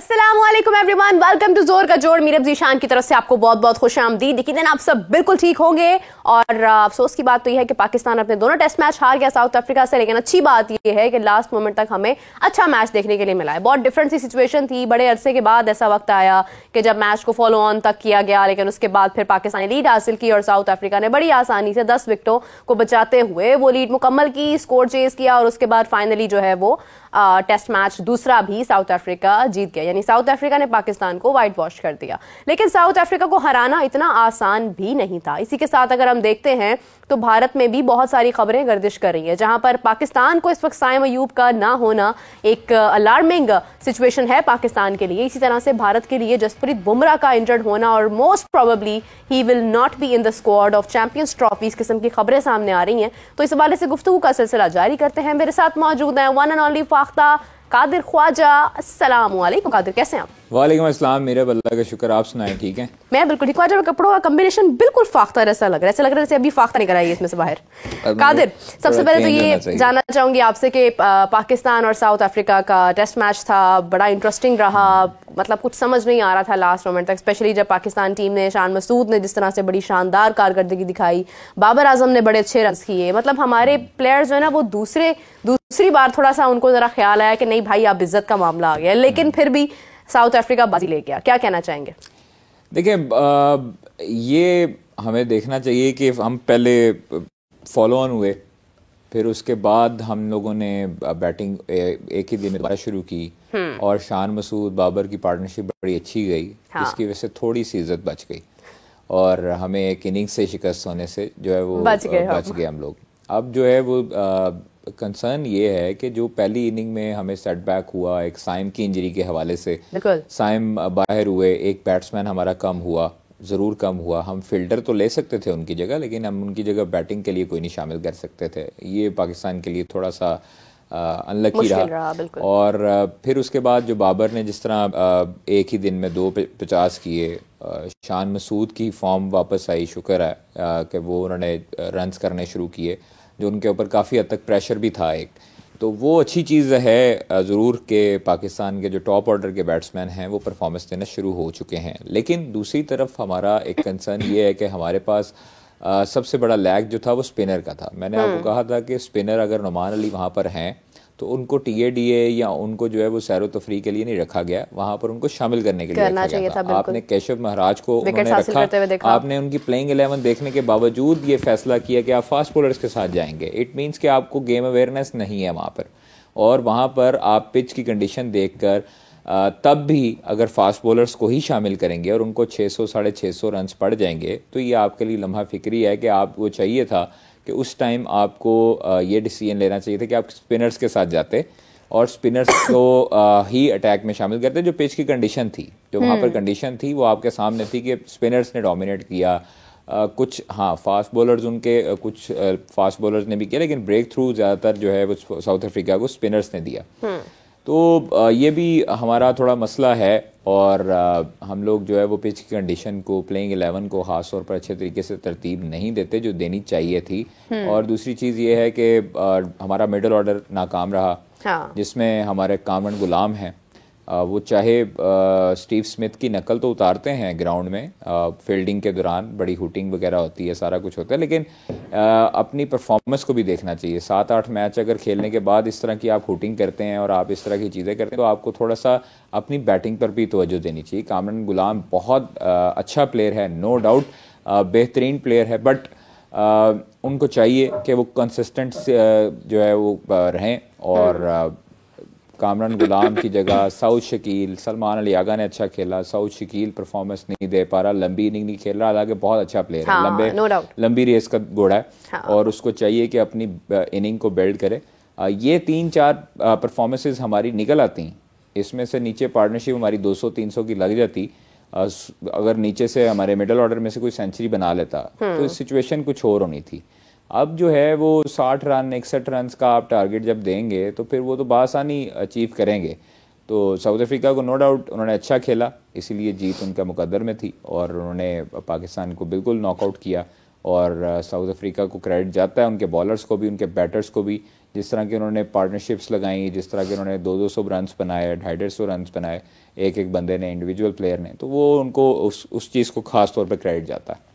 अस्सलामुअलैकुम everyone, welcome to जोर का जोड़। मीरब जीशान की तरफ से आपको बहुत बहुत खुशामदीद। यकीनन आप सब बिल्कुल ठीक होंगे। और अफसोस की बात तो यह है कि पाकिस्तान अपने दोनों टेस्ट मैच हार गया साउथ अफ्रीका से, लेकिन अच्छी बात यह है कि लास्ट मोमेंट तक हमें अच्छा मैच देखने के लिए मिला है। बहुत डिफरेंट सी सिचुएशन थी, बड़े अरसे के बाद ऐसा वक्त आया कि जब मैच को फॉलो ऑन तक किया गया, लेकिन उसके बाद फिर पाकिस्तान ने लीड हासिल की और साउथ अफ्रीका ने बड़ी आसानी से 10 विकेटों को बचाते हुए वो लीड मुकम्मल की, स्कोर चेज किया और उसके बाद फाइनली जो है वो टेस्ट मैच दूसरा भी साउथ अफ्रीका जीत गया। यानी साउथ अफ्रीका ने पाकिस्तान को व्हाइट वॉश कर दिया। लेकिन साउथ अफ्रीका को हराना इतना आसान भी नहीं था। इसी के साथ अगर हम देखते हैं तो भारत में भी बहुत सारी खबरें गर्दिश कर रही है, जहां पर पाकिस्तान को इस वक्त साइम अयूब का ना होना एक अलार्मिंग सिचुएशन है पाकिस्तान के लिए। इसी तरह से भारत के लिए जसप्रीत बुमराह का इंजर्ड होना और most probably he will not be in the squad of champions trophy, इस किस्म की खबरें सामने आ रही हैं। तो इस हवाले से गुफ्तगू का सिलसिला जारी करते हैं। मेरे साथ मौजूद हैं one and only Fakhta Qadir Khwaja. अस्सलाम वालेकुम कादिर, कैसे हैं आप? वालेकुम अस्सलाम, मेरे अल्लाह का शुक्र, आप सुनाएं ठीक हैं? मैं बिल्कुल ठीक। ख्वाजा, कपड़ों का कॉम्बिनेशन बिल्कुल फाख्ता जैसा लग रहा है, ऐसा लग रहा है जैसे अभी फाख्ता निकल आई है इसमें से बाहर। कादिर, सबसे पहले तो ये जानना चाहूंगी आपसे कि पाकिस्तान और साउथ अफ्रीका का टेस्ट मैच था, बड़ा इंटरेस्टिंग रहा। मतलब कुछ समझ नहीं आ रहा था लास्ट मोमेंट तक, स्पेशली जब पाकिस्तान टीम ने, शान मसूद ने जिस तरह से बड़ी शानदार कारकर्दगी दिखाई, बाबर आजम ने बड़े अच्छे रन किए। मतलब हमारे प्लेयर्स जो है ना वो दूसरी बार थोड़ा सा उनको जरा ख्याल आया कि नहीं भाई अब इज्जत का मामला आ गया, लेकिन फिर भी साउथ अफ्रीका बाजी ले गया। क्या कहना चाहेंगे? देखिए, ये हमें देखना चाहिए कि हम पहले फॉलो ऑन हुए, फिर उसके बाद हम लोगों ने बैटिंग एक ही दिन में दोबारा शुरू की और शान मसूद बाबर की पार्टनरशिप बड़ी अच्छी गई, जिसकी वजह से थोड़ी सी इज्जत बच गई और हमें एक इनिंग्स से शिकस्त होने से जो है वो बच गए हम लोग। अब जो है वो कंसर्न ये है कि जो पहली इनिंग में हमें सेटबैक हुआ एक साइम की इंजरी के हवाले से, साइम बाहर हुए, एक बैट्समैन हमारा कम हुआ, ज़रूर कम हुआ। हम फिल्डर तो ले सकते थे उनकी जगह, लेकिन हम उनकी जगह बैटिंग के लिए कोई नहीं शामिल कर सकते थे। ये पाकिस्तान के लिए थोड़ा सा अनलकी रहा। और फिर उसके बाद जो बाबर ने जिस तरह एक ही दिन में 250 किए, शान मसूद की फॉर्म वापस आई, शुक्र है कि वो उन्होंने रन्स करने शुरू किए, जो उनके ऊपर काफ़ी हद तक प्रेशर भी था एक, तो वो अच्छी चीज़ है ज़रूर कि पाकिस्तान के जो टॉप ऑर्डर के बैट्समैन हैं वो परफॉर्मेंस देना शुरू हो चुके हैं। लेकिन दूसरी तरफ हमारा एक कंसर्न ये है कि हमारे पास सबसे बड़ा लैग जो था वो स्पिनर का था। मैंने आपको कहा था कि स्पिनर अगर नुमान अली वहाँ पर हैं तो उनको TADA या उनको जो है वो सैरो तफरी के लिए नहीं रखा गया, वहाँ पर उनको शामिल करने के लिए रखा गया था। आपने केशव महाराज को उन्होंने रखा, आपने उनकी प्लेइंग 11 देखने के बावजूद ये फैसला किया कि आप फास्ट बॉलर्स के साथ जाएंगे। इट मीन्स कि आपको गेम अवेयरनेस नहीं है वहाँ पर, और वहाँ पर आप पिच की कंडीशन देखकर तब भी अगर फास्ट बॉलर्स को ही शामिल करेंगे और उनको 600 साढ़े 600 रन पड़ जाएंगे तो ये आपके लिए लम्हा फिक्री है कि आप वो चाहिए था कि उस टाइम आपको ये डिसीजन लेना चाहिए था कि आप स्पिनर्स के साथ जाते और स्पिनर्स को ही अटैक में शामिल करते। जो पिच की कंडीशन थी, जो वहाँ पर कंडीशन थी, वो आपके सामने थी कि स्पिनर्स ने डोमिनेट किया। कुछ फास्ट बॉलर्स उनके कुछ फास्ट बॉलर्स ने भी किया, लेकिन ब्रेक थ्रू ज़्यादातर जो है वो साउथ अफ्रीका को स्पिनर्स ने दिया। तो ये भी हमारा थोड़ा मसला है और हम लोग जो है वो पिच की कंडीशन को, प्लेइंग 11 को ख़ास तौर पर अच्छे तरीके से तरतीब नहीं देते जो देनी चाहिए थी। और दूसरी चीज़ ये है कि हमारा मिडल ऑर्डर नाकाम रहा, जिसमें हमारे कामरान गुलाम हैं, वो चाहे स्टीव स्मिथ की नकल तो उतारते हैं ग्राउंड में, फील्डिंग के दौरान बड़ी हुटिंग वगैरह होती है, सारा कुछ होता है, लेकिन अपनी परफॉर्मेंस को भी देखना चाहिए। 7-8 मैच अगर खेलने के बाद इस तरह की आप हुटिंग करते हैं और आप इस तरह की चीज़ें करते हैं तो आपको थोड़ा सा अपनी बैटिंग पर भी तवज्जो देनी चाहिए। कामरान गुलाम बहुत अच्छा प्लेयर है, नो डाउट बेहतरीन प्लेयर है, बट उनको चाहिए कि वो कंसिस्टेंट जो है वो रहें। और कामरान गुलाम की जगह साउथ शकील, सलमान अली आगा ने अच्छा खेला, साउथ शकील परफॉर्मेंस नहीं दे पा रहा, लंबी इनिंग नहीं खेल रहा, हालांकि बहुत अच्छा प्लेयर है, लंबी रेस का घोड़ा है और उसको चाहिए कि अपनी इनिंग को बिल्ड करे। ये 3-4 परफॉर्मेंसेस हमारी निकल आती हैं, इसमें से नीचे पार्टनरशिप हमारी 200-300 की लग जाती। अगर नीचे से हमारे मिडल ऑर्डर में से कोई सेंचुरी बना लेता तो सिचुएशन कुछ और होनी थी। अब जो है वो 60 रन 61 रन का आप टारगेट जब देंगे तो फिर वो तो बासानी अचीव करेंगे। तो साउथ अफ्रीका को नो डाउट उन्होंने अच्छा खेला, इसीलिए जीत उनका मुकद्दर में थी और उन्होंने पाकिस्तान को बिल्कुल नॉकआउट किया। और साउथ अफ्रीका को क्रेडिट जाता है, उनके बॉलर्स को भी, उनके बैटर्स को भी, जिस तरह के उन्होंने पार्टनरशिप्स लगाई, जिस तरह के उन्होंने 200 रन्स बनाए, 250 रन्स बनाए एक एक बंदे ने, इंडिविजुअल प्लेयर ने, तो वो उनको उस चीज़ को खास तौर पर क्रेडिट जाता है।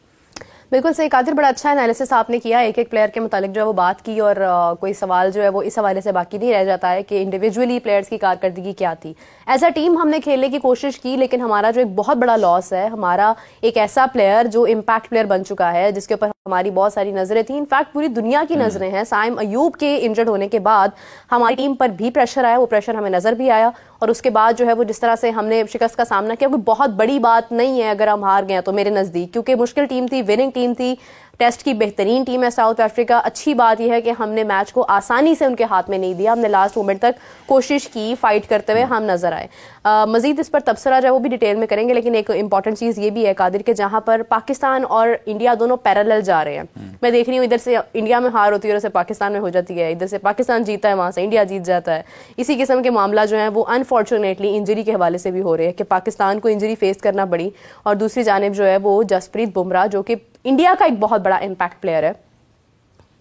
बिल्कुल सही कादिर, बड़ा अच्छा एनालिसिस आपने किया, एक एक प्लेयर के मुतालिक जो है वो बात की, और कोई सवाल जो है वो इस हवाले से बाकी नहीं रह जाता है कि इंडिविजुअली प्लेयर्स की कारकर्दगी क्या थी। एज अ टीम हमने खेलने की कोशिश की, लेकिन हमारा जो एक बहुत बड़ा लॉस है, हमारा एक ऐसा प्लेयर जो इम्पैक्ट प्लेयर बन चुका है, जिसके ऊपर हमारी बहुत सारी नजरें थी, इनफैक्ट पूरी दुनिया की नजरें हैं। साइम अयूब के इंजर्ड होने के बाद हमारी टीम पर भी प्रेशर आया, वो प्रेशर हमें नजर भी आया, और उसके बाद जो है वो जिस तरह से हमने शिकस्त का सामना किया, कोई बहुत बड़ी बात नहीं है अगर हम हार गए तो मेरे नजदीक, क्योंकि मुश्किल टीम थी, विनिंग टीम थी, टेस्ट की बेहतरीन टीम है साउथ अफ्रीका। अच्छी बात यह है कि हमने मैच को आसानी से उनके हाथ में नहीं दिया, हमने लास्ट मोमेंट तक कोशिश की, फाइट करते हुए हम नजर आए। मजीद इस पर तबसरा जो है वो भी डिटेल में करेंगे, लेकिन एक इंपॉर्टेंट चीज ये भी है कादिर के, जहां पर पाकिस्तान और इंडिया दोनों पैरेलल जा रहे हैं। मैं देख रही हूँ इधर से इंडिया में हार होती है, उधर से पाकिस्तान में हो जाती है, इधर से पाकिस्तान जीता है, वहां से इंडिया जीत जाता है। इसी किस्म के मामला जो है वो अनफॉर्चुनेटली इंजरी के हवाले से भी हो रहे हैं कि पाकिस्तान को इंजरी फेस करना पड़ी, और दूसरी जानिब जो है वो जसप्रीत बुमराह, जो कि इंडिया का एक बहुत बड़ा इम्पैक्ट प्लेयर है,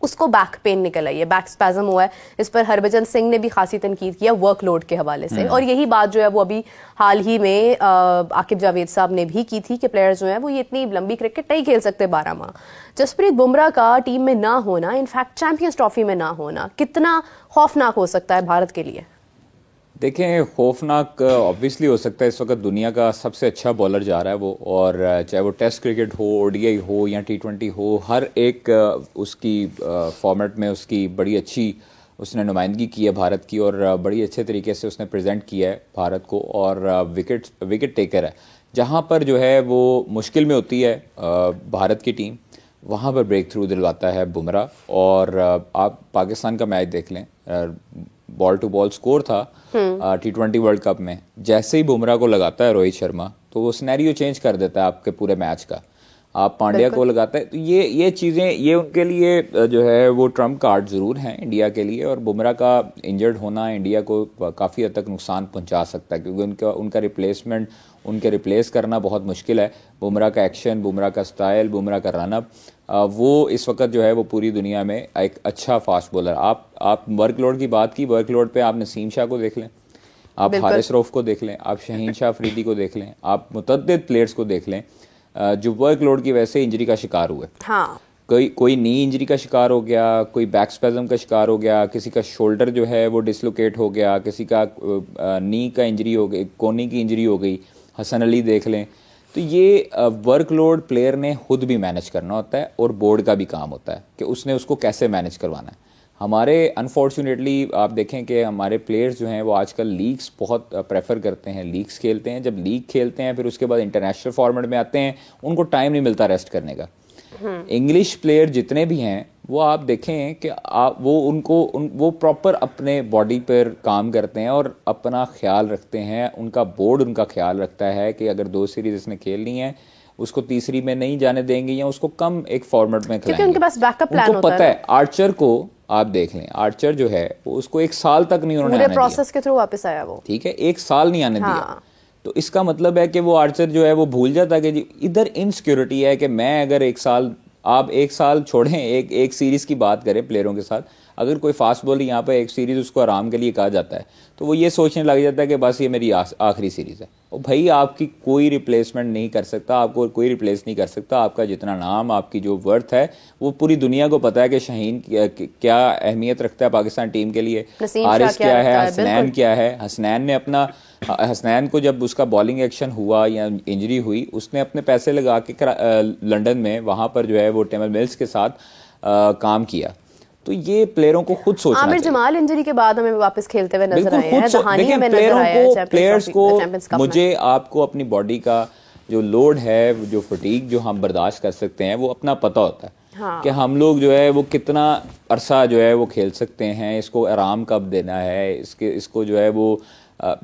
उसको बैक पेन निकल आई है, बैक स्पैज्म हुआ है। इस पर हरभजन सिंह ने भी खासी तनकीद किया वर्कलोड के हवाले से, और यही बात जो है वो अभी हाल ही में आकिब जावेद साहब ने भी की थी कि प्लेयर्स जो है वो ये इतनी लंबी क्रिकेट नहीं खेल सकते 12 माह। जसप्रीत बुमराह का टीम में ना होना, इनफैक्ट चैंपियंस ट्रॉफी में ना होना, कितना खौफनाक हो सकता है भारत के लिए? देखें, खौफनाक ऑब्वियसली हो सकता है। इस वक्त दुनिया का सबसे अच्छा बॉलर जा रहा है वो, और चाहे वो टेस्ट क्रिकेट हो, ओडीआई हो या टी20 हो, हर एक उसकी फॉर्मेट में उसकी बड़ी अच्छी उसने नुमाइंदगी की है भारत की, और बड़ी अच्छे तरीके से उसने प्रेजेंट किया है भारत को, और विकेट टेकर है। जहाँ पर जो है वो मुश्किल में होती है भारत की टीम, वहाँ पर ब्रेक थ्रू दिलवाता है बुमराह। और आप पाकिस्तान का मैच देख लें, बॉल टू बॉल स्कोर था टी20 वर्ल्ड कप में, जैसे ही बुमराह को लगाता है रोहित शर्मा, तो वो सिनेरियो चेंज कर देता है आपके पूरे मैच का। आप पांड्या को लगाता है, तो ये चीज़ें, ये उनके लिए जो है वो ट्रम्प कार्ड ज़रूर हैं इंडिया के लिए, और बुमराह का इंजर्ड होना इंडिया को काफ़ी हद तक नुकसान पहुंचा सकता है, क्योंकि उनका रिप्लेसमेंट, उनके रिप्लेस करना बहुत मुश्किल है। बुमराह का एक्शन, बुमराह का स्टाइल, बुमराह का रनअप, वो इस वक्त जो है वो पूरी दुनिया में एक अच्छा फास्ट बॉलर। आप वर्कलोड की बात की, वर्कलोड पे आप नसीम शाह को देख लें, आप हारिस रऊफ को देख लें, आप शहीन शाह अफरीदी को देख लें, आप मुतअद्दिद प्लेयर्स को देख लें जो वर्कलोड की वजह से इंजरी का शिकार हुए। हाँ। कोई नी इंजरी का शिकार हो गया, कोई बैक स्पैज्म का शिकार हो गया, किसी का शोल्डर जो है वो डिसलोकेट हो गया, किसी का नी का इंजरी हो गई, कोनी की इंजरी हो गई, हसन अली देख लें। तो ये वर्कलोड प्लेयर ने खुद भी मैनेज करना होता है, और बोर्ड का भी काम होता है कि उसने उसको कैसे मैनेज करवाना है। हमारे अनफॉर्चुनेटली आप देखें कि हमारे प्लेयर्स जो हैं वो आजकल लीग्स बहुत प्रेफर करते हैं, लीग्स खेलते हैं। जब लीग खेलते हैं फिर उसके बाद इंटरनेशनल फॉर्मेट में आते हैं, उनको टाइम नहीं मिलता रेस्ट करने का। इंग्लिश प्लेयर जितने भी हैं वो आप देखें कि वो प्रॉपर अपने बॉडी पर काम करते हैं और अपना ख्याल रखते हैं, उनका बोर्ड उनका ख्याल रखता है कि अगर 2 सीरीज इसने खेलनी है उसको तीसरी में नहीं जाने देंगे, या उसको कम एक फॉर्मेट में खिलाएंगे, उनके पास बैकअप प्लान होता है। पता है आर्चर को आप देख लें, आर्चर जो है उसको 1 साल तक नहीं उन्होंने पूरे प्रोसेस के थ्रू वापस आया वो, ठीक है, 1 साल नहीं आने दिया। तो इसका मतलब है कि वो आर्चर जो है वो भूल जाता है कि जी इधर इनसिक्योरिटी है कि मैं अगर 1 साल, आप 1 साल छोड़ें, एक सीरीज की बात करें प्लेयरों के साथ, अगर कोई फास्ट बॉलर यहाँ पे एक सीरीज उसको आराम के लिए कहा जाता है तो वो ये सोचने लग जाता है कि बस ये मेरी आखिरी सीरीज है। और भाई आपकी कोई रिप्लेसमेंट नहीं कर सकता, आपको कोई रिप्लेस नहीं कर सकता। आपका जितना नाम, आपकी जो वर्थ है वो पूरी दुनिया को पता है कि शाहीन क्या अहमियत रखता है पाकिस्तान टीम के लिए, हारिस क्या है, हसनैन क्या है। हसनैन ने अपना, हसनैन को जब उसका बॉलिंग एक्शन हुआ या इंजरी हुई, उसने अपने पैसे लगा के लंदन में वहाँ पर जो है वो टेमल मिल्स के साथ काम किया। तो ये प्लेयरों को खुद सोचना चाहिए। आमिर जमाल इंजरी के बाद हमें वापस खेलते हुए नजर आए हैं, देखिए प्लेयर्स को मुझे आपको अपनी बॉडी का जो लोड है, जो फटीग जो हम बर्दाश्त कर सकते हैं, वो अपना पता होता है। हाँ। कि हम लोग जो है वो कितना अरसा जो है वो खेल सकते हैं, इसको आराम कब देना है, इसको जो है वो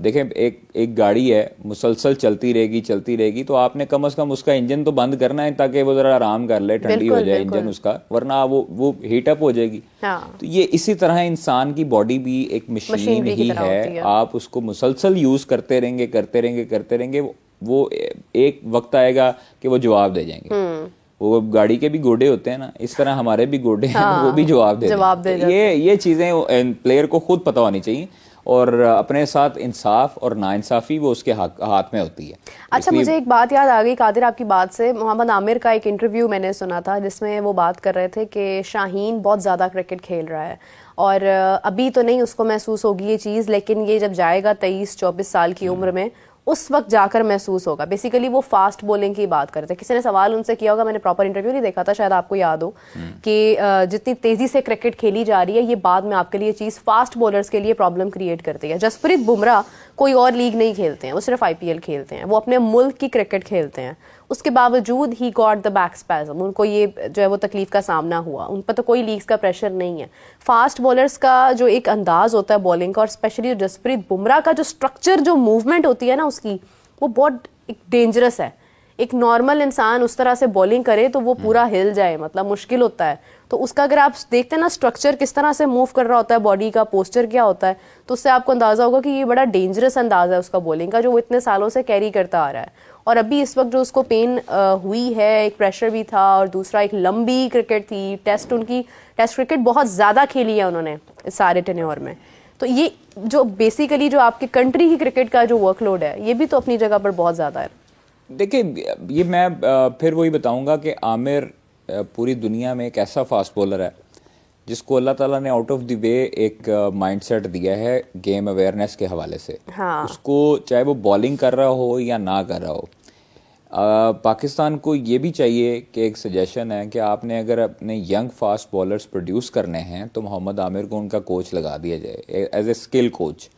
देखें, एक गाड़ी है मुसलसल चलती रहेगी, तो आपने कम से कम उसका इंजन तो बंद करना है ताकि वो जरा आराम कर ले, ठंडी हो जाए इंजन उसका, वरना वो हीट अप हो जाएगी। हाँ। तो ये इसी तरह इंसान की बॉडी भी एक मशीन ही है, आप उसको मुसलसल यूज करते रहेंगे, वो एक वक्त आएगा कि वो जवाब दे जाएंगे। वो गाड़ी के भी गोडे होते हैं ना, इस तरह हमारे भी गोडे हैं, वो भी जवाब दे ये चीजें प्लेयर को खुद पता होनी चाहिए, और अपने साथ इंसाफ और नाइंसाफी वो उसके हाथ में होती है। अच्छा, मुझे एक बात याद आ गई कादिर आपकी बात से। मोहम्मद आमिर का एक इंटरव्यू मैंने सुना था जिसमें वो बात कर रहे थे कि शाहीन बहुत ज़्यादा क्रिकेट खेल रहा है, और अभी तो नहीं उसको महसूस होगी ये चीज़, लेकिन ये जब जाएगा 23-24 साल की उम्र में, उस वक्त जाकर महसूस होगा। बेसिकली वो फास्ट बॉलिंग की बात करते थे। किसी ने सवाल उनसे किया होगा, मैंने प्रॉपर इंटरव्यू नहीं देखा था, शायद आपको याद हो, कि जितनी तेजी से क्रिकेट खेली जा रही है ये बाद में आपके लिए चीज फास्ट बॉलर्स के लिए प्रॉब्लम क्रिएट करती है। जसप्रीत बुमराह कोई और लीग नहीं खेलते हैं, वो सिर्फ आईपीएल खेलते हैं, वो अपने मुल्क की क्रिकेट खेलते हैं, उसके बावजूद he got the back spasm, उनको ये जो है वो तकलीफ का सामना हुआ। उन पर तो कोई लीग्स का प्रेशर नहीं है। फास्ट बॉलर्स का जो एक अंदाज होता है बॉलिंग का, और स्पेशली जसप्रीत बुमराह का जो स्ट्रक्चर, जो मूवमेंट होती है ना उसकी, वो बहुत डेंजरस है। एक नॉर्मल इंसान उस तरह से बॉलिंग करे तो वो पूरा हिल जाए, मतलब मुश्किल होता है। तो उसका अगर आप देखते हैं ना स्ट्रक्चर किस तरह से मूव कर रहा होता है, बॉडी का पोस्चर क्या होता है, तो उससे आपको अंदाजा होगा कि ये बड़ा डेंजरस अंदाज है उसका बॉलिंग का, जो वो इतने सालों से कैरी करता आ रहा है। और अभी इस वक्त जो उसको पेन हुई है, एक प्रेशर भी था, और दूसरा एक लंबी क्रिकेट थी, टेस्ट क्रिकेट बहुत ज्यादा खेली है उन्होंने इस सारे टेन्योर में। तो ये जो बेसिकली जो आपके कंट्री की क्रिकेट का जो वर्कलोड है, ये भी तो अपनी जगह पर बहुत ज्यादा है। देखिए, ये मैं फिर वही बताऊंगा कि आमिर पूरी दुनिया में एक ऐसा फास्ट बॉलर है जिसको अल्लाह ताला ने आउट ऑफ द वे एक माइंडसेट दिया है गेम अवेयरनेस के हवाले से। हाँ। उसको चाहे वो बॉलिंग कर रहा हो या ना कर रहा हो, पाकिस्तान को ये भी चाहिए कि एक सजेशन है कि आपने अगर अपने यंग फास्ट बॉलर्स प्रोड्यूस करने हैं तो मोहम्मद आमिर को उनका कोच लगा दिया जाए एज ए स्किल कोच।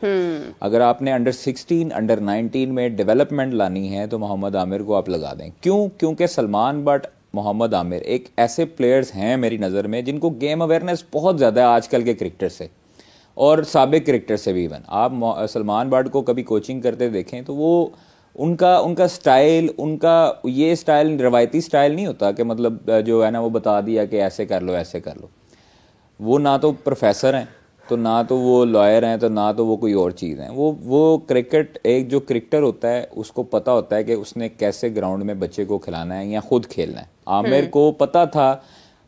अगर आपने अंडर 16, अंडर 19 में डेवलपमेंट लानी है तो मोहम्मद आमिर को आप लगा दें। क्यों? क्योंकि सलमान बट मोहम्मद आमिर एक ऐसे प्लेयर्स हैं मेरी नज़र में जिनको गेम अवेयरनेस बहुत ज़्यादा है आजकल के क्रिकेटर से और साबिक क्रिकेटर से भी। इवन आप सलमान बट को कभी कोचिंग करते देखें तो वो उनका स्टाइल, उनका ये स्टाइल रवायती स्टाइल नहीं होता कि मतलब जो है ना वो बता दिया कि ऐसे कर लो ऐसे कर लो। वो ना तो प्रोफेसर हैं, तो ना तो वो लॉयर हैं, तो ना तो वो कोई और चीज़ हैं। वो क्रिकेट, एक जो क्रिकेटर होता है उसको पता होता है कि उसने कैसे ग्राउंड में बच्चे को खिलाना है या खुद खेलना है। आमिर को पता था,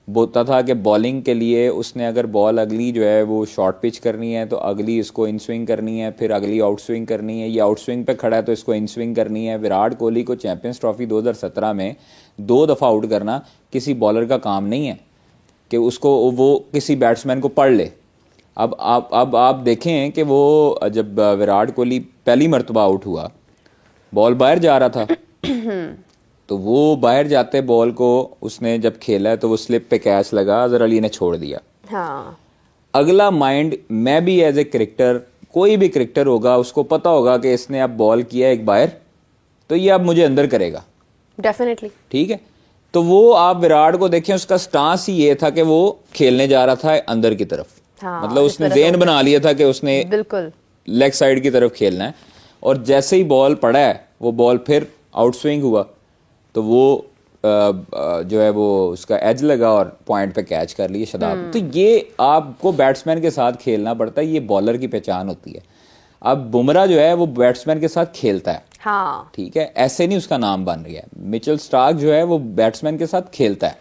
बोलता था कि बॉलिंग के लिए उसने अगर बॉल अगली जो है वो शॉर्ट पिच करनी है तो अगली इसको इन स्विंग करनी है, फिर अगली आउट स्विंग करनी है, ये आउट स्विंग पे खड़ा है तो इसको इन स्विंग करनी है। विराट कोहली को चैंपियंस ट्रॉफी 2017 में 2 दफ़ा आउट करना किसी बॉलर का काम नहीं है कि उसको वो किसी बैट्समैन को पढ़ ले। अब आप देखें कि वो जब विराट कोहली पहली मरतबा आउट हुआ, बॉल बाहर जा रहा था तो वो बाहर जाते बॉल को उसने जब खेला तो वो स्लिप पे कैच लगा, अजहर अली ने छोड़ दिया। हाँ। अगला माइंड, मैं भी एज ए क्रिकेटर, कोई भी क्रिकेटर होगा उसको पता होगा कि इसने अब बॉल किया एक बाहर तो ये अब मुझे अंदर करेगा डेफिनेटली। ठीक है, तो वो आप विराट को देखें, उसका स्टांस ही ये था कि वो खेलने जा रहा था अंदर की तरफ। हाँ, मतलब उसने ज़हन बना लिया था कि उसने बिल्कुल लेग साइड की तरफ खेलना है, और जैसे ही बॉल पड़ा है वो बॉल फिर आउट स्विंग हुआ तो वो जो है वो उसका एज लगा और पॉइंट पे कैच कर लिए शदाब। तो ये आपको बैट्समैन के साथ खेलना पड़ता है, ये बॉलर की पहचान होती है। अब बुमराह जो है वो बैट्समैन के साथ खेलता है। हाँ। ठीक है, ऐसे नहीं उसका नाम बन गया। मिचेल स्टार्क जो है वो बैट्समैन के साथ खेलता है।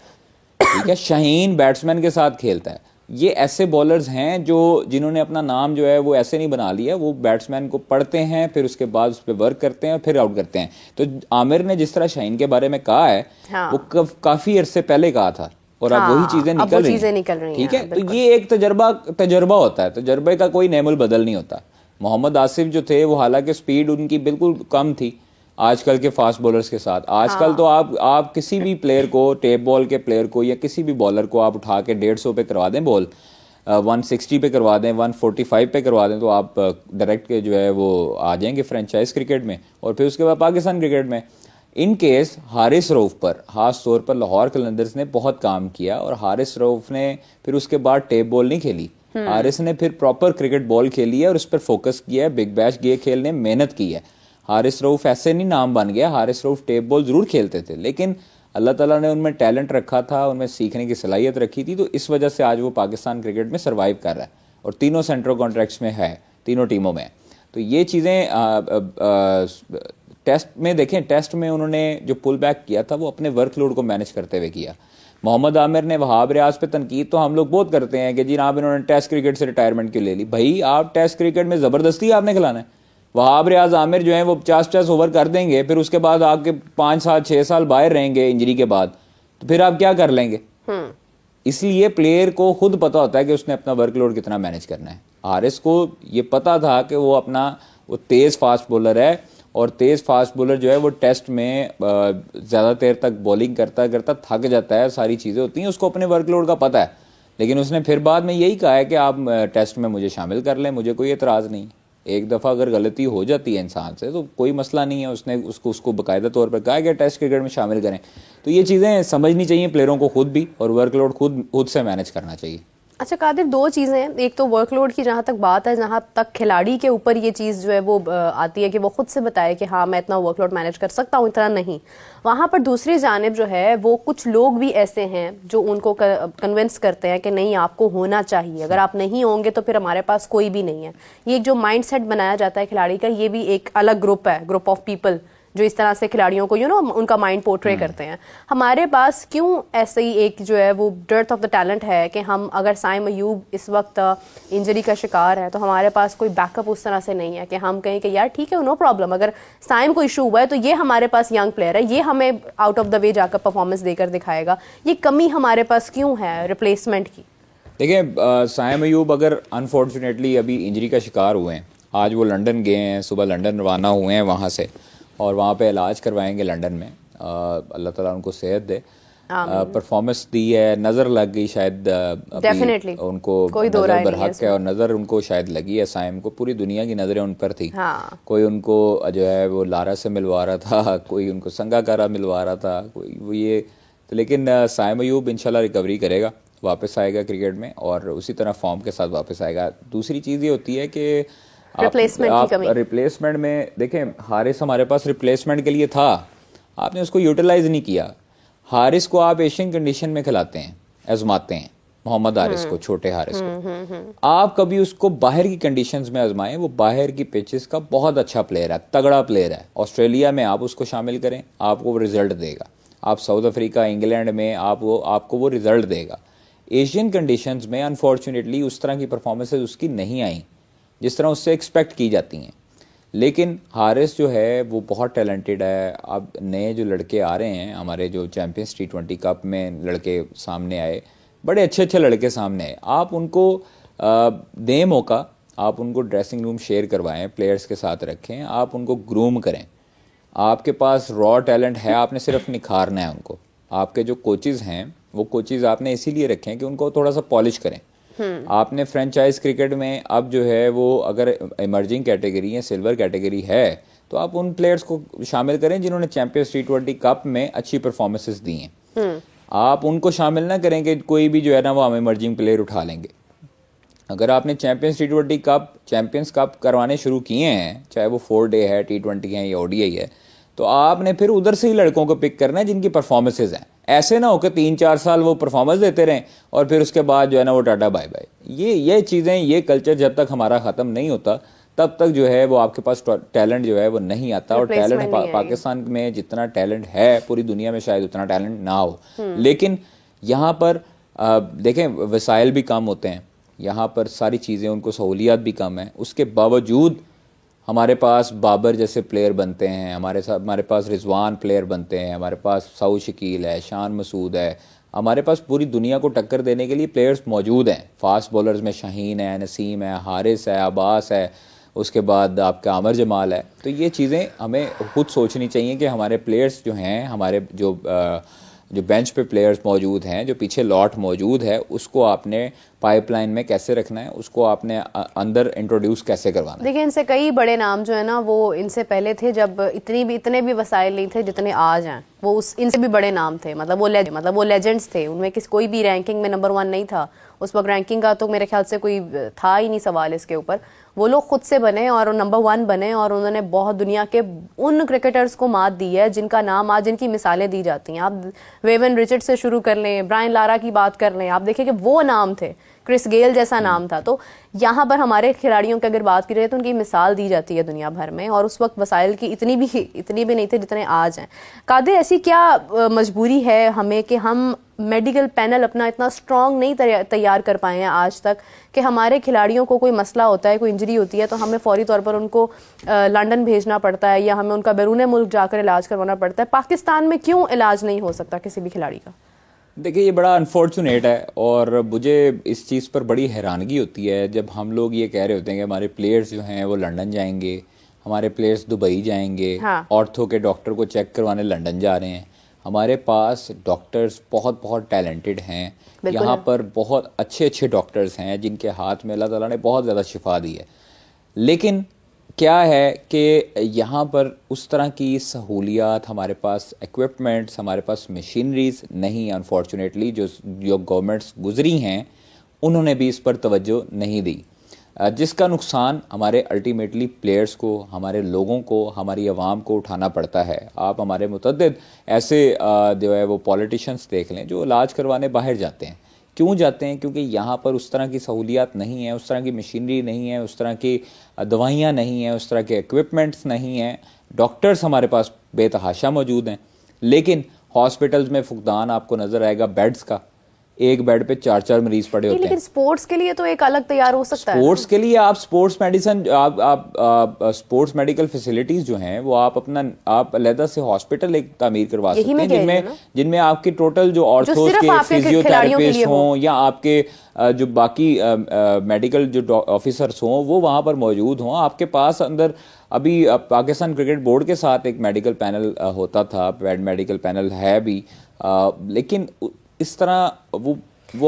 ठीक है, शाहीन बैट्समैन के साथ खेलता है। ये ऐसे बॉलर्स हैं जो जिन्होंने अपना नाम जो है वो ऐसे नहीं बना लिया, वो बैट्समैन को पढ़ते हैं, फिर उसके बाद उस पर वर्क करते हैं, फिर आउट करते हैं। तो आमिर ने जिस तरह शाहीन के बारे में कहा है, हाँ। वो काफी अरसे पहले कहा था और अब वही चीजें निकल रही हैं। ठीक है, तो ये एक तजर्बा होता है। तजर्बे का कोई नेमुल बदल नहीं होता। मोहम्मद आसिफ जो थे वो हालांकि स्पीड उनकी बिल्कुल कम थी आजकल के फास्ट बॉलर्स के साथ। आजकल हाँ। तो आप किसी भी प्लेयर को, टेप बॉल के प्लेयर को या किसी भी बॉलर को आप उठा के 150 पे करवा दें बॉल, 160 पे करवा दें, 145 पे करवा दें, तो आप डायरेक्ट के जो है वो आ जाएंगे फ्रेंचाइज क्रिकेट में और फिर उसके बाद पाकिस्तान क्रिकेट में। इन केस हारिस रऊफ पर, खास तौर पर लाहौर कलंदर्स ने बहुत काम किया और हारिस रऊफ ने फिर उसके बाद टेप बॉल नहीं खेली। हारिस ने फिर प्रॉपर क्रिकेट बॉल खेली है और उस पर फोकस किया है, बिग बैश गे खेलने मेहनत की है। हारिस रऊफ ऐसे नहीं नाम बन गया, हारिस रऊफ टेप बॉल जरूर खेलते थे लेकिन अल्लाह ताला ने उनमें टैलेंट रखा था, उनमें सीखने की सलाहियत रखी थी, तो इस वजह से आज वो पाकिस्तान क्रिकेट में सर्वाइव कर रहा है और तीनों सेंट्रल कॉन्ट्रैक्ट्स में है, तीनों टीमों में। तो ये चीज़ें टेस्ट में देखें, टेस्ट में उन्होंने जो पुल बैक किया था वो अपने वर्कलोड को मैनेज करते हुए किया। मोहम्मद आमिर ने वहाब रियाज पे तनकीद तो हम लोग बहुत करते हैं कि जी जनाब इन्होंने टेस्ट क्रिकेट से रिटायरमेंट क्यों ले ली। भाई आप टेस्ट क्रिकेट में ज़बरदस्ती आपने खिलाना है। वहाब रियाज आमिर जो है वो 50-50 ओवर कर देंगे, फिर उसके बाद आपके 5 साल 6 साल बाहर रहेंगे इंजरी के बाद, तो फिर आप क्या कर लेंगे? इसलिए प्लेयर को खुद पता होता है कि उसने अपना वर्कलोड कितना मैनेज करना है। हारिस को ये पता था कि वो तेज़ फास्ट बॉलर है, और तेज़ फास्ट बॉलर जो है वो टेस्ट में ज़्यादा देर तक बॉलिंग करता करता थक जाता है, सारी चीज़ें होती हैं, उसको अपने वर्कलोड का पता है। लेकिन उसने फिर बाद में यही कहा है कि आप टेस्ट में मुझे शामिल कर लें, मुझे कोई एतराज़ नहीं। एक दफ़ा अगर गलती हो जाती है इंसान से तो कोई मसला नहीं है, उसने उसको बाकायदा तौर पर कहा कि टेस्ट क्रिकेट में शामिल करें। तो ये चीज़ें समझनी चाहिए प्लेयरों को खुद भी, और वर्कलोड खुद से मैनेज करना चाहिए। अच्छा कादिर, दो चीज़ें हैं, एक तो वर्कलोड की जहाँ तक बात है, जहाँ तक खिलाड़ी के ऊपर ये चीज़ जो है वो आती है कि वो खुद से बताए कि हाँ मैं इतना वर्कलोड मैनेज कर सकता हूँ, इतना नहीं। वहाँ पर दूसरी जानिब जो है वो कुछ लोग भी ऐसे हैं जो उनको कन्विंस करते हैं कि नहीं आपको होना चाहिए, अगर आप नहीं होंगे तो फिर हमारे पास कोई भी नहीं है। ये एक जो माइंड सेट बनाया जाता है खिलाड़ी का, ये भी एक अलग ग्रुप है, ग्रुप ऑफ पीपल जो इस तरह से खिलाड़ियों को उनका माइंड पोर्ट्रे करते हैं। हमारे पास क्यों ऐसे ही एक जो है वो डर्थ ऑफ द टैलेंट है कि हम अगर साइम अयूब इस वक्त इंजरी का शिकार है तो हमारे पास कोई बैकअप उस तरह से नहीं है कि हम कहें कि यार ठीक है नो प्रॉब्लम, अगर साइम को इशू हुआ है तो ये हमारे पास यंग प्लेयर है, ये हमें आउट ऑफ द वे जाकर परफॉर्मेंस देकर दिखाएगा। ये कमी हमारे पास क्यों है रिप्लेसमेंट की? देखिए साइम अयूब अगर अनफॉर्चुनेटली अभी इंजरी का शिकार हुए हैं, आज वो लंदन गए हैं, सुबह लंदन रवाना हुए हैं वहाँ से, और वहाँ पे इलाज करवाएंगे लंदन में। अल्लाह ताला उनको सेहत दे। परफॉर्मेंस दी है, नज़र लग गई शायद अभी उनको, नज़र बरहक है और नज़र उनको शायद लगी है। साइम को पूरी दुनिया की नज़रें उन पर थी। कोई उनको जो है वो लारा से मिलवा रहा था, कोई उनको संगाकारा मिलवा रहा था, कोई वो ये तो, लेकिन साइम अयूब इंशाल्लाह रिकवरी करेगा, वापस आएगा क्रिकेट में और उसी तरह फॉर्म के साथ वापस आएगा। दूसरी चीज़ ये होती है कि रिप्लेसमेंट में देखें, हारिस हमारे पास रिप्लेसमेंट के लिए था, आपने उसको यूटिलाइज नहीं किया। हारिस को आप एशियन कंडीशन में खिलाते हैं, आजमाते हैं, मोहम्मद हारिस को, छोटे हारिस को आप कभी उसको बाहर की कंडीशंस में आजमाएं। वो बाहर की पिचेस का बहुत अच्छा प्लेयर है, तगड़ा प्लेयर है। ऑस्ट्रेलिया में आप उसको शामिल करें, आपको वो रिजल्ट देगा। आप साउथ अफ्रीका, इंग्लैंड में आपको वो रिजल्ट देगा। एशियन कंडीशंस में अनफॉर्चुनेटली उस तरह की परफॉर्मेंसेज उसकी नहीं आई जिस तरह उससे एक्सपेक्ट की जाती हैं। लेकिन हारिस जो है वो बहुत टैलेंटेड है। अब नए जो लड़के आ रहे हैं, हमारे जो चैंपियंस T20 कप में लड़के सामने आए, बड़े अच्छे अच्छे लड़के सामने आए, आप उनको दें मौका, आप उनको ड्रेसिंग रूम शेयर करवाएं, प्लेयर्स के साथ रखें, आप उनको ग्रूम करें। आपके पास रॉ टैलेंट है, आपने सिर्फ निखारना है उनको। आपके जो कोचेज़ हैं वो कोचेज़ आपने इसीलिए रखें कि उनको थोड़ा सा पॉलिश करें। आपने फ्रेंचाइज क्रिकेट में अब जो है वो अगर इमर्जिंग कैटेगरी या सिल्वर कैटेगरी है तो आप उन प्लेयर्स को शामिल करें जिन्होंने चैंपियंस T20 कप में अच्छी परफॉर्मेंसेस दी हैं। आप उनको शामिल ना करें कि कोई भी जो है ना वो हम इमर्जिंग प्लेयर उठा लेंगे। अगर आपने champions T20 cup, champions cup करवाने शुरू किए हैं, चाहे वो 4 डे है, T20 है या ODI है, तो आपने फिर उधर से ही लड़कों को पिक करना है जिनकी परफॉर्मेंसेज हैं। ऐसे ना हो कि 3-4 साल वो परफॉर्मेंस देते रहें और फिर उसके बाद जो है ना वो टाटा बाय बाय। ये चीज़ें, ये कल्चर जब तक हमारा ख़त्म नहीं होता तब तक जो है वो आपके पास टैलेंट जो है वो नहीं आता। और टैलेंट पाकिस्तान में जितना टैलेंट है पूरी दुनिया में शायद उतना टैलेंट ना हो। लेकिन यहाँ पर देखें वसाइल भी कम होते हैं, यहाँ पर सारी चीज़ें, उनको सहूलियात भी कम है। उसके बावजूद हमारे पास बाबर जैसे प्लेयर बनते हैं, हमारे पास रिजवान प्लेयर बनते हैं, हमारे पास सऊद शकील है, शान मसूद है, हमारे पास पूरी दुनिया को टक्कर देने के लिए प्लेयर्स मौजूद हैं। फास्ट बॉलर्स में शाहीन है, नसीम है, हारिस है, अब्बास है, उसके बाद आपका आमिर जमाल है। तो ये चीज़ें हमें खुद सोचनी चाहिए कि हमारे प्लेयर्स जो हैं, हमारे जो बेंच पे प्लेयर्स मौजूद हैं, जो पीछे लॉट मौजूद है, उसको आपने पाइपलाइन में कैसे रखना है, उसको आपने अंदर इंट्रोड्यूस कैसे करवाना है। देखिए इनसे कई बड़े नाम जो है ना वो इनसे पहले थे, जब इतने भी वसाइल नहीं थे जितने आज हैं। वो इनसे भी बड़े नाम थे, मतलब वो लेजेंड्स थे। उनमें कोई भी रैंकिंग में नंबर 1 नहीं था उस वक्त। रैंकिंग का तो मेरे ख्याल से कोई था ही नहीं सवाल इसके ऊपर। वो लोग खुद से बने और नंबर 1 बने और उन्होंने बहुत दुनिया के उन क्रिकेटर्स को मात दी है जिनका नाम आज, जिनकी मिसालें दी जाती हैं। आप वेवन रिचर्ड से शुरू कर लें, ब्रायन लारा की बात कर लें, आप देखिए कि वो नाम थे क्रिस गेल जैसा नाम था। तो यहाँ पर हमारे खिलाड़ियों की अगर बात की जाए तो उनकी मिसाल दी जाती है दुनिया भर में, और उस वक्त वसाइल की इतनी भी नहीं थे जितने आज हैं। कादिर, ऐसी क्या मजबूरी है हमें कि हम मेडिकल पैनल अपना इतना स्ट्रांग नहीं तैयार कर पाए हैं आज तक कि हमारे खिलाड़ियों को कोई मसला होता है, कोई इंजरी होती है तो हमें फौरी तौर पर उनको लंदन भेजना पड़ता है या हमें उनका बैरून मुल्क जाकर इलाज करवाना पड़ता है। पाकिस्तान में क्यों इलाज नहीं हो सकता किसी भी खिलाड़ी का? देखिए, ये बड़ा अनफॉर्चुनेट है और मुझे इस चीज़ पर बड़ी हैरानगी होती है जब हम लोग ये कह रहे होते हैं कि हमारे प्लेयर्स जो हैं वो लंदन जाएंगे, हमारे प्लेयर्स दुबई जाएंगे, हाँ। ऑर्थो के डॉक्टर को चेक करवाने लंदन जा रहे हैं। हमारे पास डॉक्टर्स बहुत बहुत टैलेंटेड हैं, यहाँ पर बहुत अच्छे अच्छे डॉक्टर्स हैं जिनके हाथ में अल्लाह ताला ने बहुत ज़्यादा शिफा दी है। लेकिन क्या है कि यहाँ पर उस तरह की सहूलियात, हमारे पास इक्विपमेंट्स, हमारे पास मशीनरीज नहीं, अनफॉर्चुनेटली जो गवर्नमेंट्स गुजरी हैं उन्होंने भी इस पर तवज्जो नहीं दी, जिसका नुकसान हमारे अल्टीमेटली प्लेयर्स को, हमारे लोगों को, हमारी आवाम को उठाना पड़ता है। आप हमारे मुतअद्दिद ऐसे जो है वो पॉलिटिशियंस देख लें जो इलाज करवाने बाहर जाते हैं। क्यों जाते हैं? क्योंकि यहाँ पर उस तरह की सहूलियात नहीं है, उस तरह की मशीनरी नहीं है, उस तरह की दवाइयाँ नहीं हैं, उस तरह के इक्विपमेंट्स नहीं हैं। डॉक्टर्स हमारे पास बेतहाशा मौजूद हैं, लेकिन हॉस्पिटल्स में फुकदान आपको नज़र आएगा बेड्स का। एक बेड पे 4-4 मरीज पड़े होते हैं। लेकिन स्पोर्ट्स के लिए तो एक अलग तैयार हो सकता है। स्पोर्ट्स के लिए आप स्पोर्ट्स मेडिसिन, आप स्पोर्ट्स मेडिकल फैसिलिटीज जो हैं वो आप अलग से हॉस्पिटल एक तामीर करवा सकते हैं जिनमें आपके टोटल जो ऑर्थोस के फिजियोथेरेपिस्ट हों या आपके जो बाकी मेडिकल जो ऑफिसर्स हों वो वहाँ पर मौजूद हों। आपके पास अंदर अभी पाकिस्तान क्रिकेट बोर्ड के साथ एक मेडिकल पैनल होता था, मेडिकल पैनल है भी, लेकिन इस तरह वो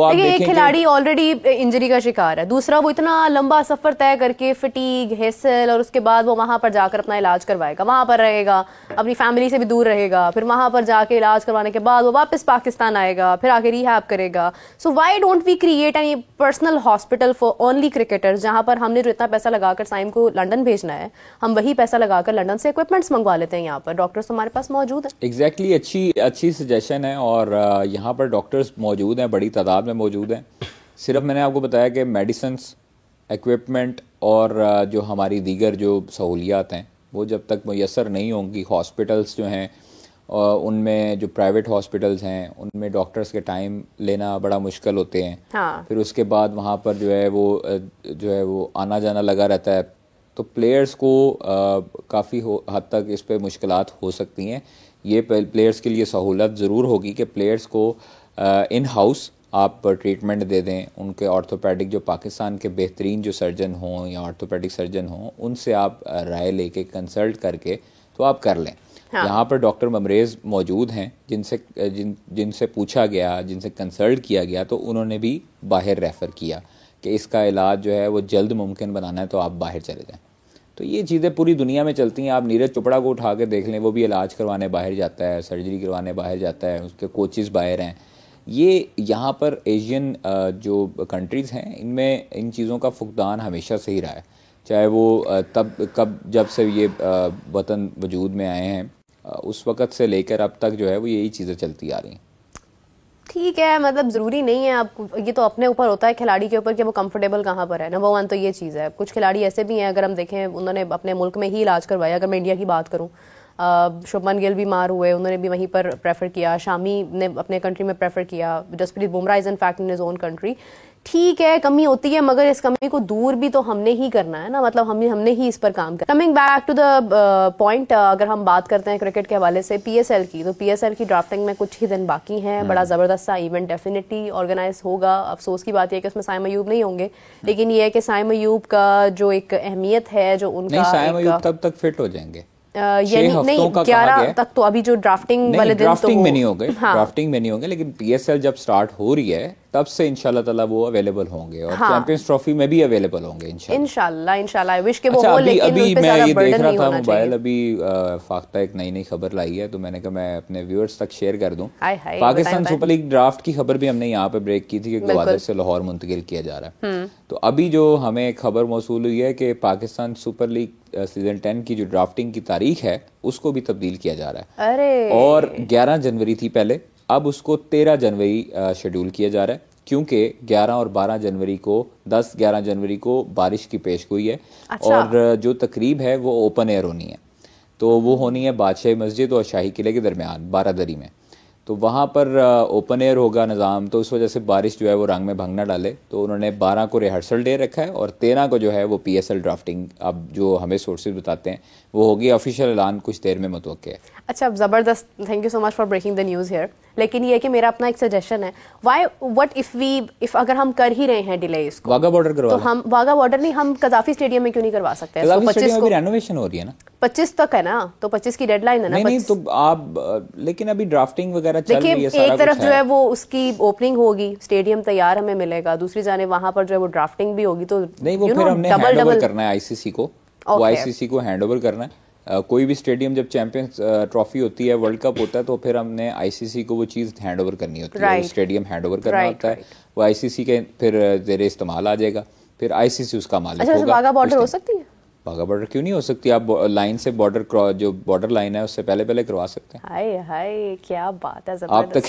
आप देखें, एक खिलाड़ी ऑलरेडी इंजरी का शिकार है, दूसरा वो इतना लंबा सफर तय करके फटीग, हेसल, और उसके बाद वो वहां पर जाकर अपना इलाज करवाएगा, वहां पर रहेगा, अपनी फैमिली से भी दूर रहेगा, फिर वहां पर जाके इलाज करवाने के बाद वो वापस पाकिस्तान आएगा, फिर आके रिहैब करेगा। So why don't we create any personal hospital for only cricketers, जहां पर हमने जो इतना पैसा लगाकर साइम को लंदन भेजना है, हम वही पैसा लगाकर लंदन से इक्विपमेंट्स मंगवा लेते हैं। यहाँ पर डॉक्टर्स हमारे पास मौजूद है। एग्जैक्टली, अच्छी सजेशन है और यहाँ पर डॉक्टर्स मौजूद हैं, बड़ी तादाद में मौजूद हैं। सिर्फ मैंने आपको बताया कि मेडिसिन्स, इक्विपमेंट और जो हमारी दीगर जो सहूलियात हैं वो जब तक मुयसर नहीं होंगी, हॉस्पिटल्स जो हैं उनमें, जो प्राइवेट हॉस्पिटल्स हैं उनमें डॉक्टर्स के टाइम लेना बड़ा मुश्किल होते हैं। हाँ। फिर उसके बाद वहाँ पर जो है वो आना जाना लगा रहता है, तो प्लेयर्स को काफ़ी हद तक इस पे मुश्किलात हो सकती हैं। ये प्लेयर्स के लिए सहूलत ज़रूर होगी कि प्लेयर्स को इन हाउस आप ट्रीटमेंट दे दें। उनके ऑर्थोपेडिक जो पाकिस्तान के बेहतरीन जो सर्जन हों या ऑर्थोपेडिक सर्जन हों उनसे आप राय लेके कंसल्ट करके तो आप कर लें। हाँ। यहाँ पर डॉक्टर ममरेज़ मौजूद हैं जिनसे पूछा गया, जिनसे कंसल्ट किया गया, तो उन्होंने भी बाहर रेफ़र किया कि इसका इलाज जो है वो जल्द मुमकिन बनाना है तो आप बाहर चले जाएं। तो ये चीज़ें पूरी दुनिया में चलती हैं। आप नीरज चोपड़ा को उठा के देख लें, वो भी इलाज करवाने बाहर जाता है, सर्जरी करवाने बाहर जाता है, उसके कोचेज़ बाहर हैं। ये यहाँ पर एशियन जो कंट्रीज़ हैं इनमें इन चीज़ों का फुकदान हमेशा से ही रहा है, चाहे वो जब से ये वतन वजूद में आए हैं उस वक़्त से लेकर अब तक जो है वो यही चीज़ें चलती आ रही हैं। ठीक है, मतलब ज़रूरी नहीं है आपको, ये तो अपने ऊपर होता है खिलाड़ी के ऊपर कि वो कंफर्टेबल कहाँ पर है। नंबर 1 तो ये चीज़ है। कुछ खिलाड़ी ऐसे भी हैं, अगर हम देखें, उन्होंने अपने मुल्क में ही इलाज करवाया। अगर मैं इंडिया की बात करूँ, शुभमन गिल बीमार हुए, उन्होंने भी वहीं पर प्रेफर किया, शामी ने अपने कंट्री में प्रेफर किया, Jasprit Bumrah is in fact in his own country. ठीक है, कमी होती है, मगर इस कमी को दूर भी तो हमने ही करना है ना, मतलब हमने ही इस पर काम करना। Coming back to the point, अगर हम बात करते हैं क्रिकेट के हवाले से पीएसएल की, तो पीएसएल की ड्राफ्टिंग में कुछ ही दिन बाकी हैं। बड़ा ज़बरदस्त सा इवेंट डेफिनेटली ऑर्गेनाइज होगा। अफसोस की बात यह है कि उसमें साइम अयूब नहीं होंगे, लेकिन ये है कि साइम अयूब का जो एक अहमियत है, जो उनका साइम अयूब तब तक फिट हो जाएंगे, यानी नहीं 11 तक तो अभी जो ड्राफ्टिंग वाले दिन ड्राफ्टिंग में नहीं होंगे। हाँ। ड्राफ्टिंग में नहीं होंगे, लेकिन पीएसएल जब स्टार्ट हो रही है तब से इंशाल्लाह ताला वो अवेलेबल होंगे और चैंपियंस ट्रॉफी में भी अवेलेबल होंगे इंशाल्लाह। आई विश के वो हो, लेकिन अभी मैं ये देख रहा था मोबाइल, अभी फाख्ता एक नई खबर लाई है, तो मैंने कहा मैं अपने व्यूअर्स तक शेयर कर दूं। पाकिस्तान सुपर लीग ड्राफ्ट की खबर भी हमने यहाँ पे ब्रेक की थी कि ग्वादर से लाहौर मुंतकिल किया जा रहा है। तो अभी जो हमें खबर मौसूल हुई है कि पाकिस्तान सुपर लीग सीजन 10 की जो ड्राफ्टिंग की तारीख है उसको भी तब्दील किया जा रहा है। और 11 जनवरी थी पहले, अब उसको 13 जनवरी शेड्यूल किया जा रहा है। क्योंकि 11 और 12 जनवरी को 10-11 जनवरी को बारिश की पेशगोई है। अच्छा। और जो तकरीब है वो ओपन एयर होनी है, तो वो होनी है बादशाही मस्जिद और शाही किले के दरमियान बारादरी में। तो वहाँ पर ओपन एयर होगा निज़ाम, तो उस वजह से बारिश जो है वो रंग में भंग न डाले, तो उन्होंने 12 को रिहर्सल डे रखा है और 13 को जो है वो PSL ड्राफ्टिंग, अब जो हमें सोर्सेज बताते हैं वो होगी। ऑफिशियल ऐलान कुछ देर में मुतवक्के है। अच्छा, ज़बरदस्त, thank you so much for breaking the news here. लेकिन ये है कि मेरा अपना एक सजेशन है, व्हाट इफ अगर हम कर ही रहे हैं डिले इसको, वाघा बॉर्डर करवा तो हम वाघा बॉर्डर नहीं, हम कजाफी स्टेडियम में क्यों नहीं करवा सकते? हैं 25 को रेनोवेशन हो रही है ना, 25 तक है ना, तो 25 की डेडलाइन है ना। नहीं तो आप, लेकिन अभी ड्राफ्टिंग वगैरह चल रही है, एक तरफ जो है वो उसकी ओपनिंग होगी, स्टेडियम तैयार हमें मिलेगा, दूसरी जाने वहां पर जो है वो ड्राफ्टिंग भी होगी, तो नहीं वो फिर हमने हैंडओवर करना है ICC को, वो ICC को हैंडओवर करना है। कोई भी स्टेडियम जब चैंपियंस ट्रॉफी होती है, वर्ल्ड कप होता है, तो फिर हमने ICC को वो चीज़ हैंडओवर करनी होती है, स्टेडियम हैंडओवर करना होता है, वो ICC के फिर ज़ेरे इस्तेमाल आ जाएगा, फिर ICC उसका मालिक होगा। वाघा बॉर्डर हो सकती है? वाघा बॉर्डर क्यों नहीं हो सकती? आप लाइन से बॉर्डर जो बॉर्डर लाइन है उससे पहले करवा सकते हैं। हाय हाय, क्या बात है, आप तक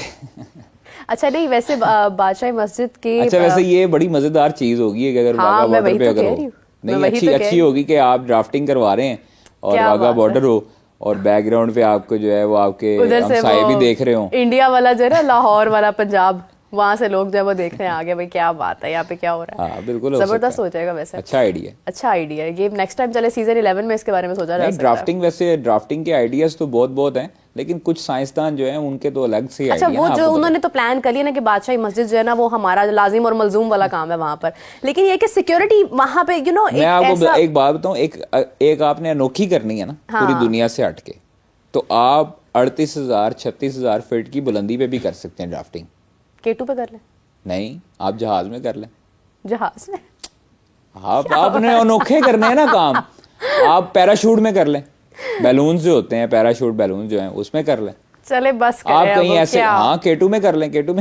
अच्छा नहीं, वैसे बादशाही मस्जिद के, अच्छा वैसे ये बड़ी मजेदार चीज होगी कि अगर वाघा बॉर्डर पे अगर हो, नहीं अच्छी होगी कि आप ड्राफ्टिंग करवा रहे हैं और वाघा बॉर्डर हो और बैकग्राउंड पे आपको जो है वो आपके हमसाये भी देख रहे हो, इंडिया वाला जो है ना, लाहौर वाला पंजाब, वहां से लोग जो है वो देख रहे हैं आगे, भाई क्या बात है यहाँ पे क्या हो रहा है। हाँ बिल्कुल, जबरदस्त हो जाएगा वैसे। अच्छा आइडिया, अच्छा आइडिया है ये। नेक्स्ट टाइम चले सीजन 11 में इसके बारे में सोचा जा सकता है। ड्राफ्टिंग, वैसे ड्राफ्टिंग के आइडियाज तो बहुत हैं, लेकिन कुछ साइंसदान जो है उनके तो अलग से अच्छा वो जो उन्होंने तो प्लान कर लिया ना कि बादशाही मस्जिद जो है ना वो हमारा लाजिम और मलजूम वाला काम है वहां पर, लेकिन ये कि सिक्योरिटी वहां पे मैं आपको एक बात बताऊं, एक आपने अनोखी करनी है ना पूरी दुनिया से हटके, तो आप 38,000-36,000 फीट की बुलंदी पे भी कर सकते हैं ड्राफ्टिंग। K2 पे कर ले? नहीं, आप जहाज में कर लें। जहाज में? आपने अनोखे करने हैं ना काम, आप पैराशूट में कर लें, बैलून जो होते हैं, पैराशूट बैलून जो हैं उसमें कर लें। चले बस करें आप कहीं ऐसे, हाँ K2 में कर लें, K2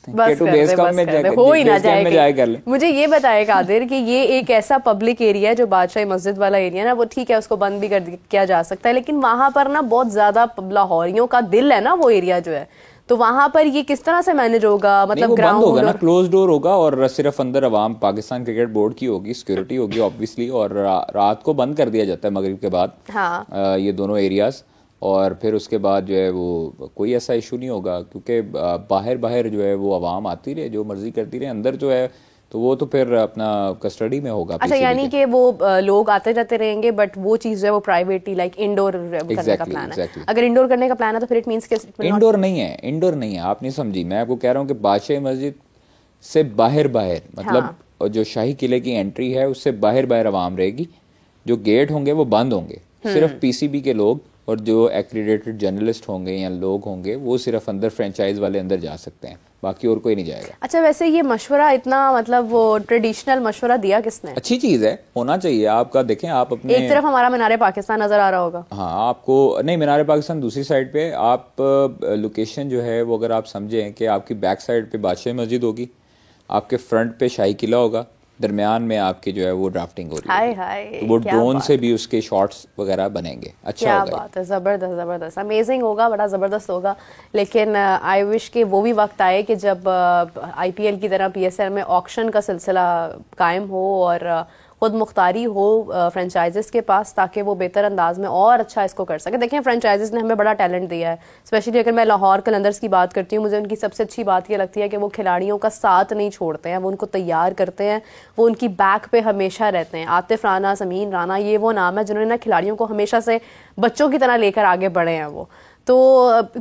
बेस कैंप में जाके हो ही ना जाए कर लें। मुझे ये बताए कादिर कि ये एक ऐसा पब्लिक एरिया है जो बादशाही मस्जिद वाला एरिया ना, वो ठीक है उसको बंद भी किया जा सकता है, लेकिन वहां पर ना बहुत ज्यादा लाहौरियों का दिल है ना वो एरिया जो है, तो वहां पर ये किस तरह से मैनेज होगा? मतलब ग्राउंड होगा ना, क्लोज डोर होगा और सिर्फ अंदर अवाम, पाकिस्तान क्रिकेट बोर्ड की होगी, सिक्योरिटी होगी ऑब्वियसली, और रात को बंद कर दिया जाता है मगरिब के बाद। हाँ। ये दोनों एरियाज, और फिर उसके बाद जो है वो कोई ऐसा इशू नहीं होगा, क्योंकि बाहर जो है वो अवाम आती रहे, जो मर्जी करती रहे, अंदर जो है तो वो तो फिर अपना कस्टडी में होगा। अच्छा, यानी कि वो लोग आते जाते रहेंगे, बट वो चीज है वो प्राइवेटली, लाइक इंडोर करने का प्लान है। अगर इंडोर करने का प्लान है तो फिर इट मींस कि इंडोर नहीं है, आप नहीं समझी, मैं आपको कह रहा हूँ कि बादशाही मस्जिद से बाहर मतलब जो शाही किले की एंट्री है उससे बाहर अवाम रहेगी, जो गेट होंगे वो बंद होंगे, सिर्फ PCB के लोग और जो एक्रीडेटेड जर्नलिस्ट होंगे या लोग होंगे वो सिर्फ अंदर, फ्रेंचाइज वाले अंदर जा सकते हैं, बाकी और कोई नहीं जाएगा। अच्छा, वैसे ये मशवरा इतना, मतलब वो ट्रेडिशनल मशवरा दिया किसने? अच्छी चीज है, होना चाहिए आपका। देखें आप अपने, एक तरफ हमारा मीनार पाकिस्तान नजर आ रहा होगा, हाँ आपको नहीं, मीनार पाकिस्तान दूसरी साइड पे, आप लोकेशन जो है वो अगर आप समझें कि आपकी बैक साइड पे बादशाही मस्जिद होगी, आपके फ्रंट पे शाही किला होगा, दरमियान में आपकी जो है वो ड्राफ्टिंग हो रही है, वो ड्रोन से भी उसके शॉट्स वगैरह बनेंगे। अच्छा होगा, बात है, जबरदस्त अमेजिंग होगा, बड़ा जबरदस्त होगा। लेकिन आई विश कि वो भी वक्त आए कि जब IPL की तरह PSL में ऑक्शन का सिलसिला कायम हो और खुद मुख्तारी हो फ्रेंचाइजेस के पास, ताकि वो बेहतर अंदाज में और अच्छा इसको कर सके। देखें, फ्रेंचाइजेस ने हमें बड़ा टैलेंट दिया है, स्पेशली अगर मैं लाहौर कलंदर्स की बात करती हूँ, मुझे उनकी सबसे अच्छी बात ये लगती है कि वो खिलाड़ियों का साथ नहीं छोड़ते हैं, वो उनको तैयार करते हैं, वो उनकी बैक पे हमेशा रहते हैं। आतिफ राना, समीन राना, ये वो नाम है जिन्होंने ना खिलाड़ियों को हमेशा से बच्चों की तरह लेकर आगे बढ़े हैं वो। तो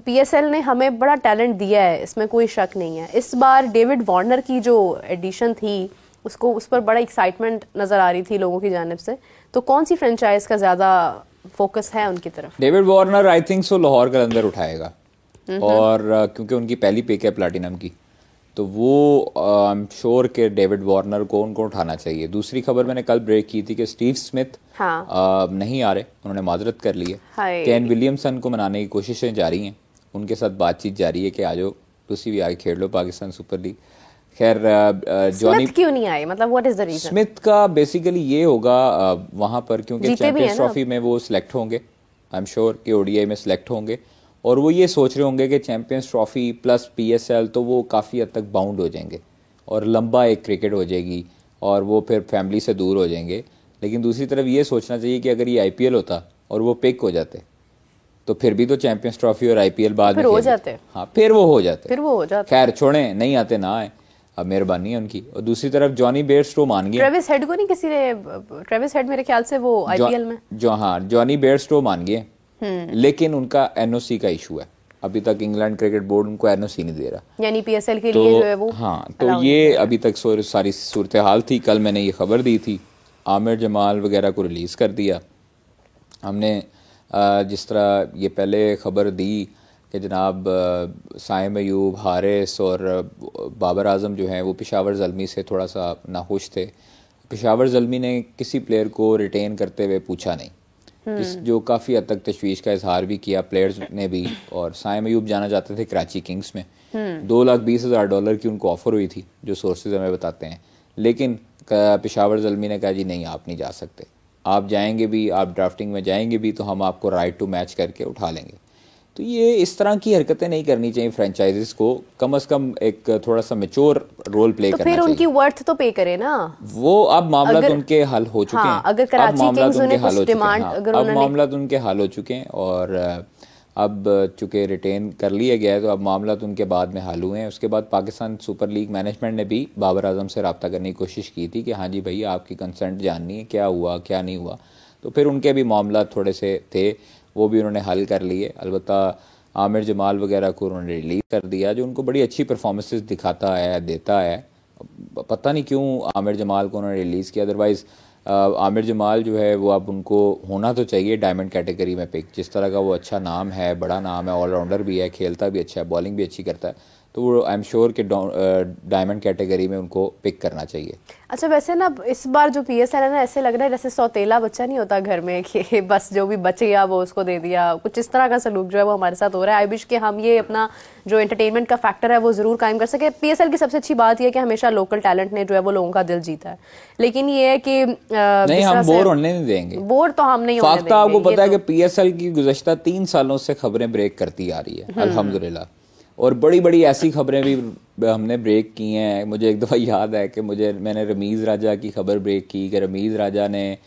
PSL ने हमें बड़ा टैलेंट दिया है, इसमें कोई शक नहीं है। इस बार डेविड वार्नर की जो एडिशन थी उसको, उस पर बड़ा एक्साइटमेंट नजर आ रही थी लोगों की जानिब से, तो कौन सी फ्रेंचाइज का ज्यादा फोकस है उनकी तरफ? David Warner I think so Lahore का अंदर उठाएगा, और क्योंकि उनकी पहली पिक है प्लैटिनम की, तो वो आई एम श्योर के डेविड वार्नर को उनको उठाना चाहिए। दूसरी खबर मैंने कल ब्रेक की थी कि स्टीव स्मिथ नहीं आ रहे, उन्होंने माजरत कर ली है। केन विलियमसन को मनाने की कोशिशें जारी हैं, उनके साथ बातचीत जारी है कि आ जाओ तुसी भी आगे खेल लो पाकिस्तान सुपर लीग। खैर जॉनी क्यों नहीं आए, मतलब what is the reason? Smith का बेसिकली ये होगा वहां पर, क्योंकि चैंपियंस ट्रॉफी में वो सिलेक्ट होंगे, आई एम श्योर कि ODI में सिलेक्ट होंगे, और वो ये सोच रहे होंगे कि चैंपियंस ट्रॉफी प्लस PSL तो वो काफ़ी हद तक बाउंड हो जाएंगे, और लंबा एक क्रिकेट हो जाएगी और वो फिर फैमिली से दूर हो जाएंगे। लेकिन दूसरी तरफ ये सोचना चाहिए कि अगर ये आईपीएल होता और वो पिक हो जाते तो फिर भी तो चैंपियंस ट्रॉफी और आईपीएल बाद में हो जाते। हाँ, फिर वो हो जाते। खैर छोड़ें, नहीं आते ना आए, अब मेहरबानी है उनकी। और दूसरी तरफ जॉनी बेयरस्टो मान गए, ट्रेविस हेड को नहीं किसी ने, ट्रेविस हेड मेरे ख्याल से वो आईपीएल में हाँ जॉनी बेयरस्टो मान गए, लेकिन उनका एनओसी का इशू है। अभी तक इंग्लैंड क्रिकेट बोर्ड उनको एनओसी नहीं दे रहा, यानी पीएसएल के लिए जो है वो। हाँ, तो ये अभी तक सारी सूरत हाल थी। कल मैंने ये खबर दी थी, आमिर जमाल वगैरह को रिलीज कर दिया हमने। जिस तरह ये पहले खबर दी कि जनाब साइम अयूब, हारिस और बाबर आजम जो हैं वो पेशावर ज़ल्मी से थोड़ा सा नाखुश थे। पेशावर ज़ल्मी ने किसी प्लेयर को रिटेन करते हुए पूछा नहीं, जो काफ़ी हद तक तशवीश का इजहार भी किया प्लेयर्स ने भी। और साइम अयूब जाना चाहते थे कराची किंग्स में, $2,20,000 की उनको ऑफ़र हुई थी, जो सोर्सेज हमें बताते हैं। लेकिन पेशावर ज़ल्मी ने कहा जी नहीं, आप नहीं जा सकते, आप जाएंगे भी, आप ड्राफ्टिंग में जाएंगे भी तो हम आपको राइट टू मैच करके उठा लेंगे। तो ये इस तरह की हरकतें नहीं करनी चाहिए फ्रेंचाइजीज को, कम से कम एक थोड़ा सा मैच्योर रोल प्ले करना चाहिए। तो फिर उनकी वर्थ तो पे करे ना वो। अब मामला तो उनके हल हो चुके हैं, अगर कराची किंग्स उन्हें कुछ डिमांड, अब मामला तो उनके हल हो चुके हैं। और अब चूंकि रिटेन कर लिया गया है तो अब मामला तो उनके बाद में हल हुए हैं। उसके बाद पाकिस्तान सुपर लीग मैनेजमेंट ने भी बाबर आजम से रब्ता करने की कोशिश की थी कि हाँ जी भैया आपकी कंसेंट जाननी है, क्या हुआ क्या नहीं हुआ। तो फिर उनके भी मामला थोड़े से थे, वो भी उन्होंने हल कर लिए। अलबत्ता आमिर जमाल वगैरह को उन्होंने रिलीज कर दिया, जो उनको बड़ी अच्छी परफॉर्मेंसेस दिखाता है, देता है। पता नहीं क्यों आमिर जमाल को उन्होंने रिलीज़ किया, अदरवाइज़ आमिर जमाल जो है वो अब उनको होना तो चाहिए डायमंड कैटेगरी में पिक। जिस तरह का वो अच्छा नाम है, बड़ा नाम है, ऑलराउंडर भी है, खेलता भी अच्छा है, बॉलिंग भी अच्छी करता है, तो वो आई एम श्योर कि डायमंड कैटेगरी में उनको पिक करना चाहिए। अच्छा, वैसे ना इस बार जो पीएसएल है ना, ऐसे लग रहा है जैसे सौतेला बच्चा नहीं होता घर में कि बस जो भी बच गया वो उसको दे दिया, कुछ इस तरह का सलूक जो है वो हमारे साथ हो रहा है। आई विश कि हम ये अपना जो एंटरटेनमेंट का फैक्टर है वो जरूर कायम कर सके। पीएसएल की सबसे अच्छी बात यह है कि हमेशा लोकल टैलेंट ने जो है वो लोगों का दिल जीता है, लेकिन ये है कि नहीं, हम बोर होने नहीं देंगे, बोर तो हम नहीं होने देंगे। आपको पता है कि पीएसएल की गुज़श्ता 3 सालों से खबरें ब्रेक करती आ रही है अल्हम्दुलिल्लाह, और बड़ी बड़ी ऐसी खबरें भी हमने ब्रेक की हैं। मुझे एक दफ़ा याद है कि मैंने रमीज़ राजा की खबर ब्रेक की कि रमीज़ राजा ने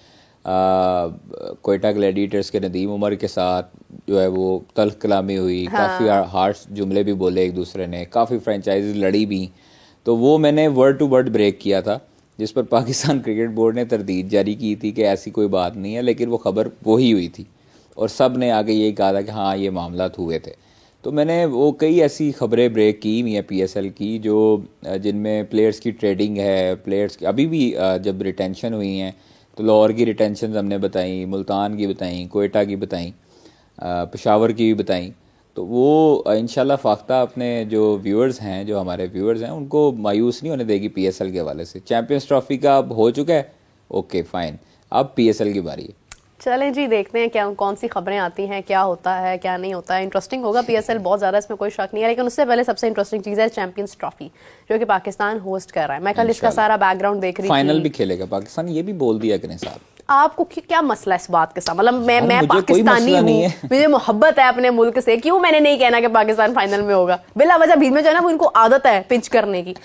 कोयटा ग्लैडिएटर्स के नदीम उमर के साथ जो है वो तल्ख कलामी हुई, काफ़ी हार्श जुमले भी बोले एक दूसरे ने, काफ़ी फ्रेंचाइजीज लड़ी भी। तो वो मैंने वर्ड टू वर्ड ब्रेक किया था, जिस पर पाकिस्तान क्रिकेट बोर्ड ने तरदीद जारी की थी कि ऐसी कोई बात नहीं है, लेकिन वो खबर वही हुई थी और सब ने आगे यही कहा था कि हाँ ये मामला हुए थे। तो मैंने वो कई ऐसी खबरें ब्रेक की हुई हैं पीएसएल की, जो जिनमें प्लेयर्स की ट्रेडिंग है, प्लेयर्स की अभी भी जब रिटेंशन हुई हैं तो लाहौर की रिटेंशन हमने बताई, मुल्तान की बताई, कोयटा की बताई, पेशावर की भी बताई। तो वो इंशाल्लाह फाख्ता अपने जो व्यूअर्स हैं, जो हमारे व्यूअर्स हैं, उनको मायूस नहीं होने देगी पीएसएल के हवाले से। चैंपियंस ट्रॉफी का अब हो चुका है, ओके फाइन, अब पीएसएल की बारी है। चलें जी, देखते हैं क्या कौन सी खबरें आती हैं, क्या होता है क्या नहीं होता है। इंटरेस्टिंग होगा पीएसएल बहुत ज़्यादा, इसमें कोई शक नहीं है। लेकिन उससे पहले सबसे इंटरेस्टिंग चीज़ है चैंपियंस ट्रॉफी, जो कि पाकिस्तान होस्ट कर रहा है। मैं कल इसका सारा बैकग्राउंड देख रही थी। फाइनल भी खेलेगा पाकिस्तान, ये भी बोल दिया करें साहब। आपको क्या मसला इस बात के साथ? मतलब मैं पाकिस्तानी हूँ, मुझे मोहब्बत है अपने मुल्क से, क्यों मैंने नहीं कहना कि पाकिस्तान फाइनल में होगा? बिला वजह बीच में जो है ना, वो इनको आदत है पिंच करने की,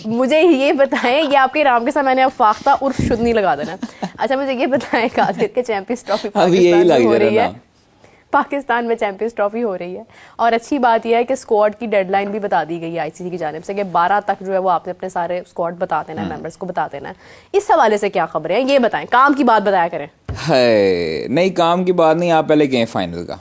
मुझे ये बताएं, ये आपके नाम के साथ मैंने अब फाख्ता उर्फ शुद्धनी लगा देना। अच्छा मुझे ये बताएं, कादिर के चैंपियंस ट्रॉफी पाकिस्तान में हो रही है, पाकिस्तान में चैंपियंस ट्रॉफी हो रही है, और अच्छी बात यह है कि स्क्वाड की डेडलाइन भी बता दी गई है आईसीसी की जानिब से कि 12 तक जो है वो आपने अपने सारे स्क्वाड बता देना है, मेंबर्स को बता देना है। इस हवाले से क्या खबरें हैं ये बताएं, काम की बात बताया करें। है नहीं, काम की बात नहीं, आप पहले गए फाइनल का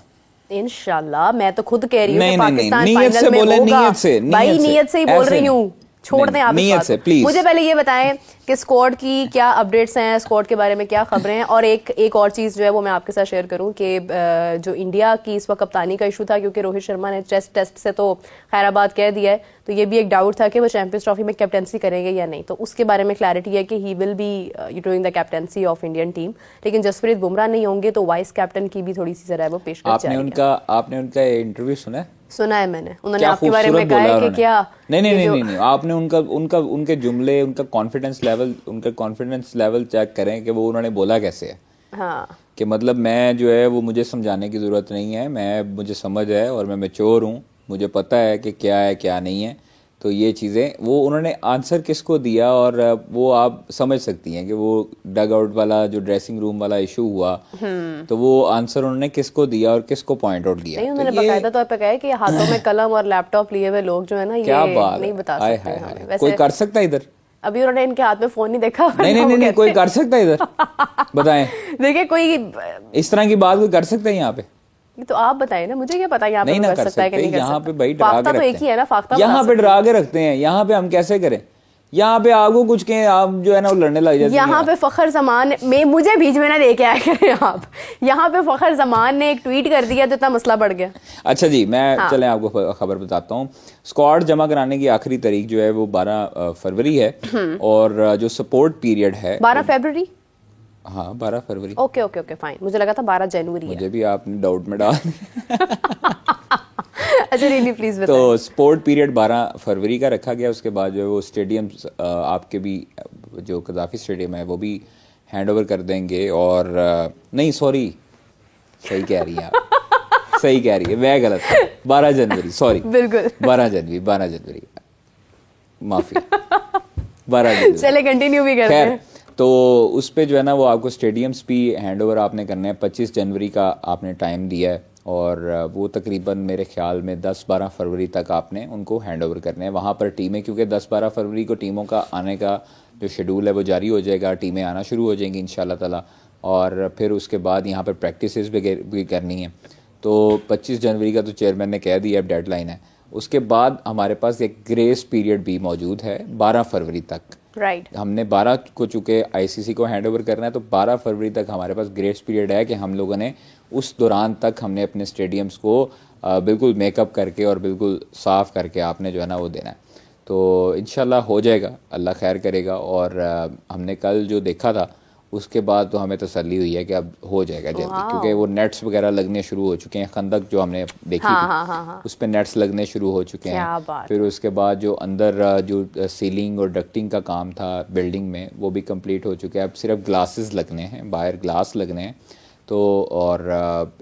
इंशाल्लाह। मैं तो खुद कह रही हूँ पाकिस्तान फाइनल में होगा भाई, नीयत से ही बोल रही हूँ, छोड़ दें आप नीयत से प्लीज। मुझे पहले ये बताएं कि स्क्वाड की क्या अपडेट्स हैं, स्क्वाड के बारे में क्या खबरें हैं। और एक और चीज़ जो है वो मैं आपके साथ शेयर करूं कि जो इंडिया की इस वक्त कप्तानी का इशू था, क्योंकि रोहित शर्मा ने टेस्ट से तो खैराबाद कह दिया है, तो ये भी एक डाउट था कि वो चैंपियंस ट्रॉफी में कैप्टेंसी करेंगे या नहीं। तो उसके बारे में क्लैरिटी है कि he will be doing the captaincy of Indian team, लेकिन जसप्रीत बुमराह नहीं होंगे तो वाइस कैप्टन की भी थोड़ी सी जरा वो पेश कर। आपने उनका इंटरव्यू सुना है? मैंने, उन्होंने आपके बारे में कहा है कि क्या नहीं, आपने उनके जुमले, उनका कॉन्फिडेंस लेवल चेक करें कि वो उन्होंने बोला कैसे है। हाँ, कि मतलब मैं जो है वो मुझे समझाने की ज़रूरत नहीं है, मुझे समझ है और मैं मैच्योर हूँ, मुझे पता है कि क्या है क्या नहीं है। तो ये चीज़ें वो उन्होंने आंसर किसको दिया, और वो आप समझ सकती हैं कि वो डग आउट वाला जो ड्रेसिंग रूम वाला इशू हुआ, तो वो आंसर उन्होंने किसको दिया और किसको पॉइंट आउट किया। नहीं, उन्होंने बकायदा तौर पे कहा है कि हाथों में कलम और लैपटॉप लिए हुए लोग जो है ना, क्या ये बात नहीं बता सकते हमें। वैसे कोई कर सकता है इधर? अभी उन्होंने इनके हाथ में फोन नहीं देखा। नहीं, कोई कर सकता है इधर? बताएं। देखिए, कोई इस तरह की बात कोई कर सकता है यहाँ पे? तो आप बताइए ना, मुझे क्या पता यहाँ पे नहीं कर सकता है कि नहीं कर सकता। यहाँ पे भाई डरा के तो एक ही है ना, फाख्ता यहाँ पे डरा के रखते हैं। यहाँ पे हम कैसे करें? यहाँ पे आपको कुछ कहें, आप जो है ना वो लड़ने लग जाते हैं। यहाँ पे फखर जमान में मुझे बीच में ना लेके आया करें आप। यहाँ पे फखर जमान ने एक ट्वीट कर दिया तो इतना मसला बढ़ गया। अच्छा जी, मैं चलें आपको खबर बताता हूँ। स्क्वाड जमा कराने की आखिरी तारीख जो है वो 12 फरवरी है, और जो सपोर्ट पीरियड है 12 फरवरी। हाँ, 12 फरवरी। ओके ओके ओके फाइन, मुझे लगा था 12 जनवरी है। मुझे भी आपने डाउट में डाल अच्छा नहीं प्लीज बताएं। तो स्पोर्ट पीरियड 12 फरवरी का रखा गया। उसके बाद जो है वो स्टेडियम आपके भी जो कदाफी स्टेडियम है वो भी हैंड ओवर कर देंगे। और नहीं सॉरी, सही कह रही है आप, सही कह रही है, मैं गलत था। 12 जनवरी, सॉरी, बिल्कुल 12 जनवरी, माफी, 12 जनवरी। चले कंटिन्यू भी करते हैं। तो उस पे जो है ना वो आपको स्टेडियम्स भी हैंड ओवर आपने करने हैं। 25 जनवरी का आपने टाइम दिया है, और वो तकरीबन मेरे ख्याल में 10-12 फरवरी तक आपने उनको हैंड ओवर करने हैं। वहाँ पर टीमें, क्योंकि 10-12 फरवरी को टीमों का आने का जो शेड्यूल है वो जारी हो जाएगा, टीमें आना शुरू हो जाएंगी इंशाल्लाह ताला। और फिर उसके बाद यहाँ पर प्रैक्टिसेस भी करनी है। तो 25 जनवरी का तो चेयरमैन ने कह दिया अब डेडलाइन है। उसके बाद हमारे पास एक ग्रेस पीरियड भी मौजूद है 12 फरवरी तक। राइट हमने 12 को चूँकि आईसीसी को हैंड ओवर करना है, तो 12 फरवरी तक हमारे पास ग्रेस पीरियड है कि हम लोगों ने उस दौरान तक हमने अपने स्टेडियम्स को बिल्कुल मेकअप करके और बिल्कुल साफ़ करके आपने जो है ना वो देना है। तो इंशाल्लाह हो जाएगा, अल्लाह खैर करेगा। और हमने कल जो देखा था उसके बाद तो हमें तसल्ली हुई है कि अब हो जाएगा जल्दी, क्योंकि वो नेट्स वगैरह लगने शुरू हो चुके हैं। खंदक जो हमने देखी थी उस पे नेट्स लगने शुरू हो चुके हैं। फिर उसके बाद जो अंदर जो सीलिंग और डक्टिंग का काम था बिल्डिंग में वो भी कंप्लीट हो चुके हैं। अब सिर्फ ग्लासेस लगने हैं, बाहर ग्लास लगने हैं। तो और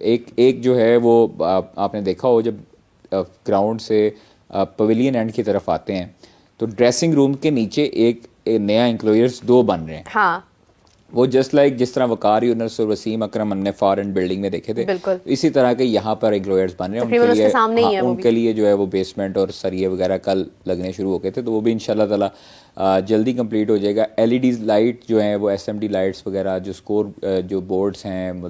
एक जो है वो आपने देखा हो, जब ग्राउंड से पवेलियन एंड की तरफ आते हैं तो ड्रेसिंग रूम के नीचे एक नया इंक्लोजर्स 2 बन रहे हैं। हाँ, वो जस्ट लाइक जिस तरह वकार यूनुस और वसीम अकरम हमने फॉरेन बिल्डिंग में देखे थे, इसी तरह के यहाँ पर इंक्लोजर्स बन रहे हैं। उनके लिए जो है वो बेसमेंट और सरिये वगैरह कल लगने शुरू हो गए थे, तो वो भी इंशाल्लाह ताला जल्दी कंप्लीट हो जाएगा। एलईडी लाइट जो हैं वो एसएमडी लाइट्स वगैरह, जो स्कोर जो बोर्ड्स हैं,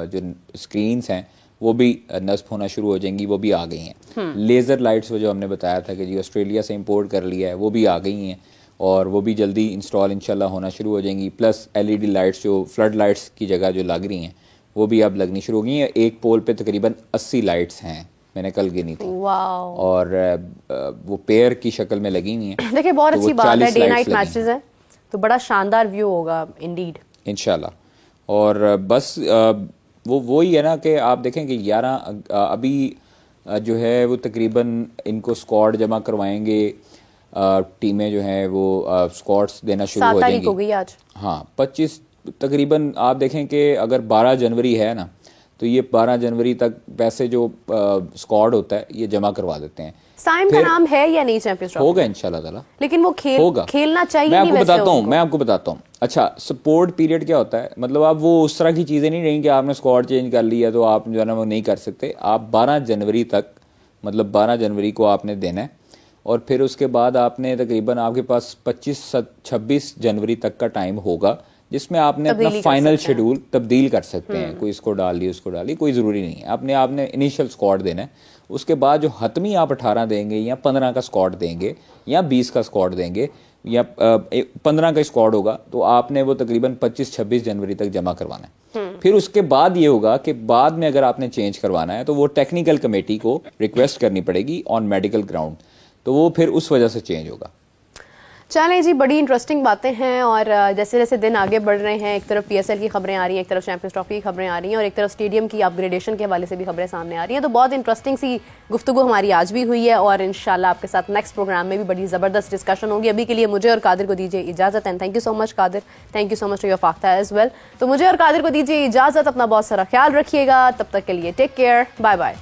जो स्क्रीन्स हैं, वो भी नस्ब होना शुरू हो जाएंगी, वो भी आ गई हैं। लेज़र लाइट्स वो जो हमने बताया था कि जी ऑस्ट्रेलिया से इंपोर्ट कर लिया है, वो भी आ गई हैं और वो भी जल्दी इंस्टॉल इंशाल्लाह होना शुरू हो जाएंगी। प्लस एलईडी लाइट्स जो फ्लड लाइट्स की जगह जो लग रही हैं वो भी अब लगनी शुरू हो गई हैं। एक पोल पे तकरीबन 80 लाइट्स हैं, मैंने कल गिनी थी। और वो पेयर की शक्ल में लगी हुई हैं। देखिए बहुत अच्छी बात है, डे नाइट मैचेस हैं तो बड़ा शानदार व्यू होगा इंडीड इंशाल्लाह। और बस वो ही है ना कि आप देखें कि 11 अभी जो है वो तकरीबन इनको स्क्वाड जमा करवाएंगे, टीमें जो हैं वो स्क्वाड्स देना शुरू हो जाएंगी। 7 तारीख हो गई आज। हाँ, 25 तकरीबन आप देखें कि अगर 12 जनवरी है ना तो ये 12 जनवरी तक वैसे जो स्क्वाड होता है ये जमा करवा देते हैं। साइम का नाम है या नहीं चैंपियंस ट्रॉफी? होगा इंशाल्लाह ताला, लेकिन वो खेलना चाहिए। मैं आपको बताता हूँ। अच्छा, सपोर्ट पीरियड क्या होता है, मतलब आप वो उस तरह की चीज़ें नहीं रही कि आपने स्क्वाड चेंज कर लिया तो आप जो है ना वो नहीं कर सकते। आप 12 जनवरी तक, मतलब 12 जनवरी को आपने देना है, और फिर उसके बाद आपने तकरीबन आपके पास 25-26 जनवरी तक का टाइम होगा जिसमें आपने अपना फाइनल शेड्यूल तब्दील कर सकते हैं। कोई इसको डाल लिया, उसको डाल लिया, कोई ज़रूरी नहीं है। आपने इनिशियल स्क्वाड देना है। उसके बाद जो हतमी आप 18 देंगे या 15 का स्क्वाड देंगे या 20 का स्क्वाड देंगे या 15 का स्क्वाड होगा तो आपने वो तकरीबन 25-26 जनवरी तक जमा करवाना है। फिर उसके बाद ये होगा कि बाद में अगर आपने चेंज करवाना है तो वो टेक्निकल कमेटी को रिक्वेस्ट करनी पड़ेगी ऑन मेडिकल ग्राउंड, तो वो फिर उस वजह से चेंज होगा। चलें जी, बड़ी इंटरेस्टिंग बातें हैं। और जैसे जैसे दिन आगे बढ़ रहे हैं, एक तरफ पीएसएल की खबरें आ रही हैं, एक तरफ चैंपियंस ट्रॉफी की खबरें आ रही हैं और एक तरफ स्टेडियम की अपग्रेडेशन के हवाले से भी खबरें सामने आ रही हैं। तो बहुत इंटरेस्टिंग सी गुफ्तगू हमारी आज भी हुई है और इंशाल्लाह आपके साथ नेक्स्ट प्रोग्राम में भी बड़ी ज़बरदस्त डिस्कशन होगी। अभी के लिए मुझे और कादिर को दीजिए इजाज़त। And thank you so much Qadir, thank you so much to your Fakhta as well. तो मुझे और कादिर को दीजिए इजाज़त। अपना बहुत सारा ख्याल रखिएगा, तब तक के लिए टेक केयर, बाय बाय।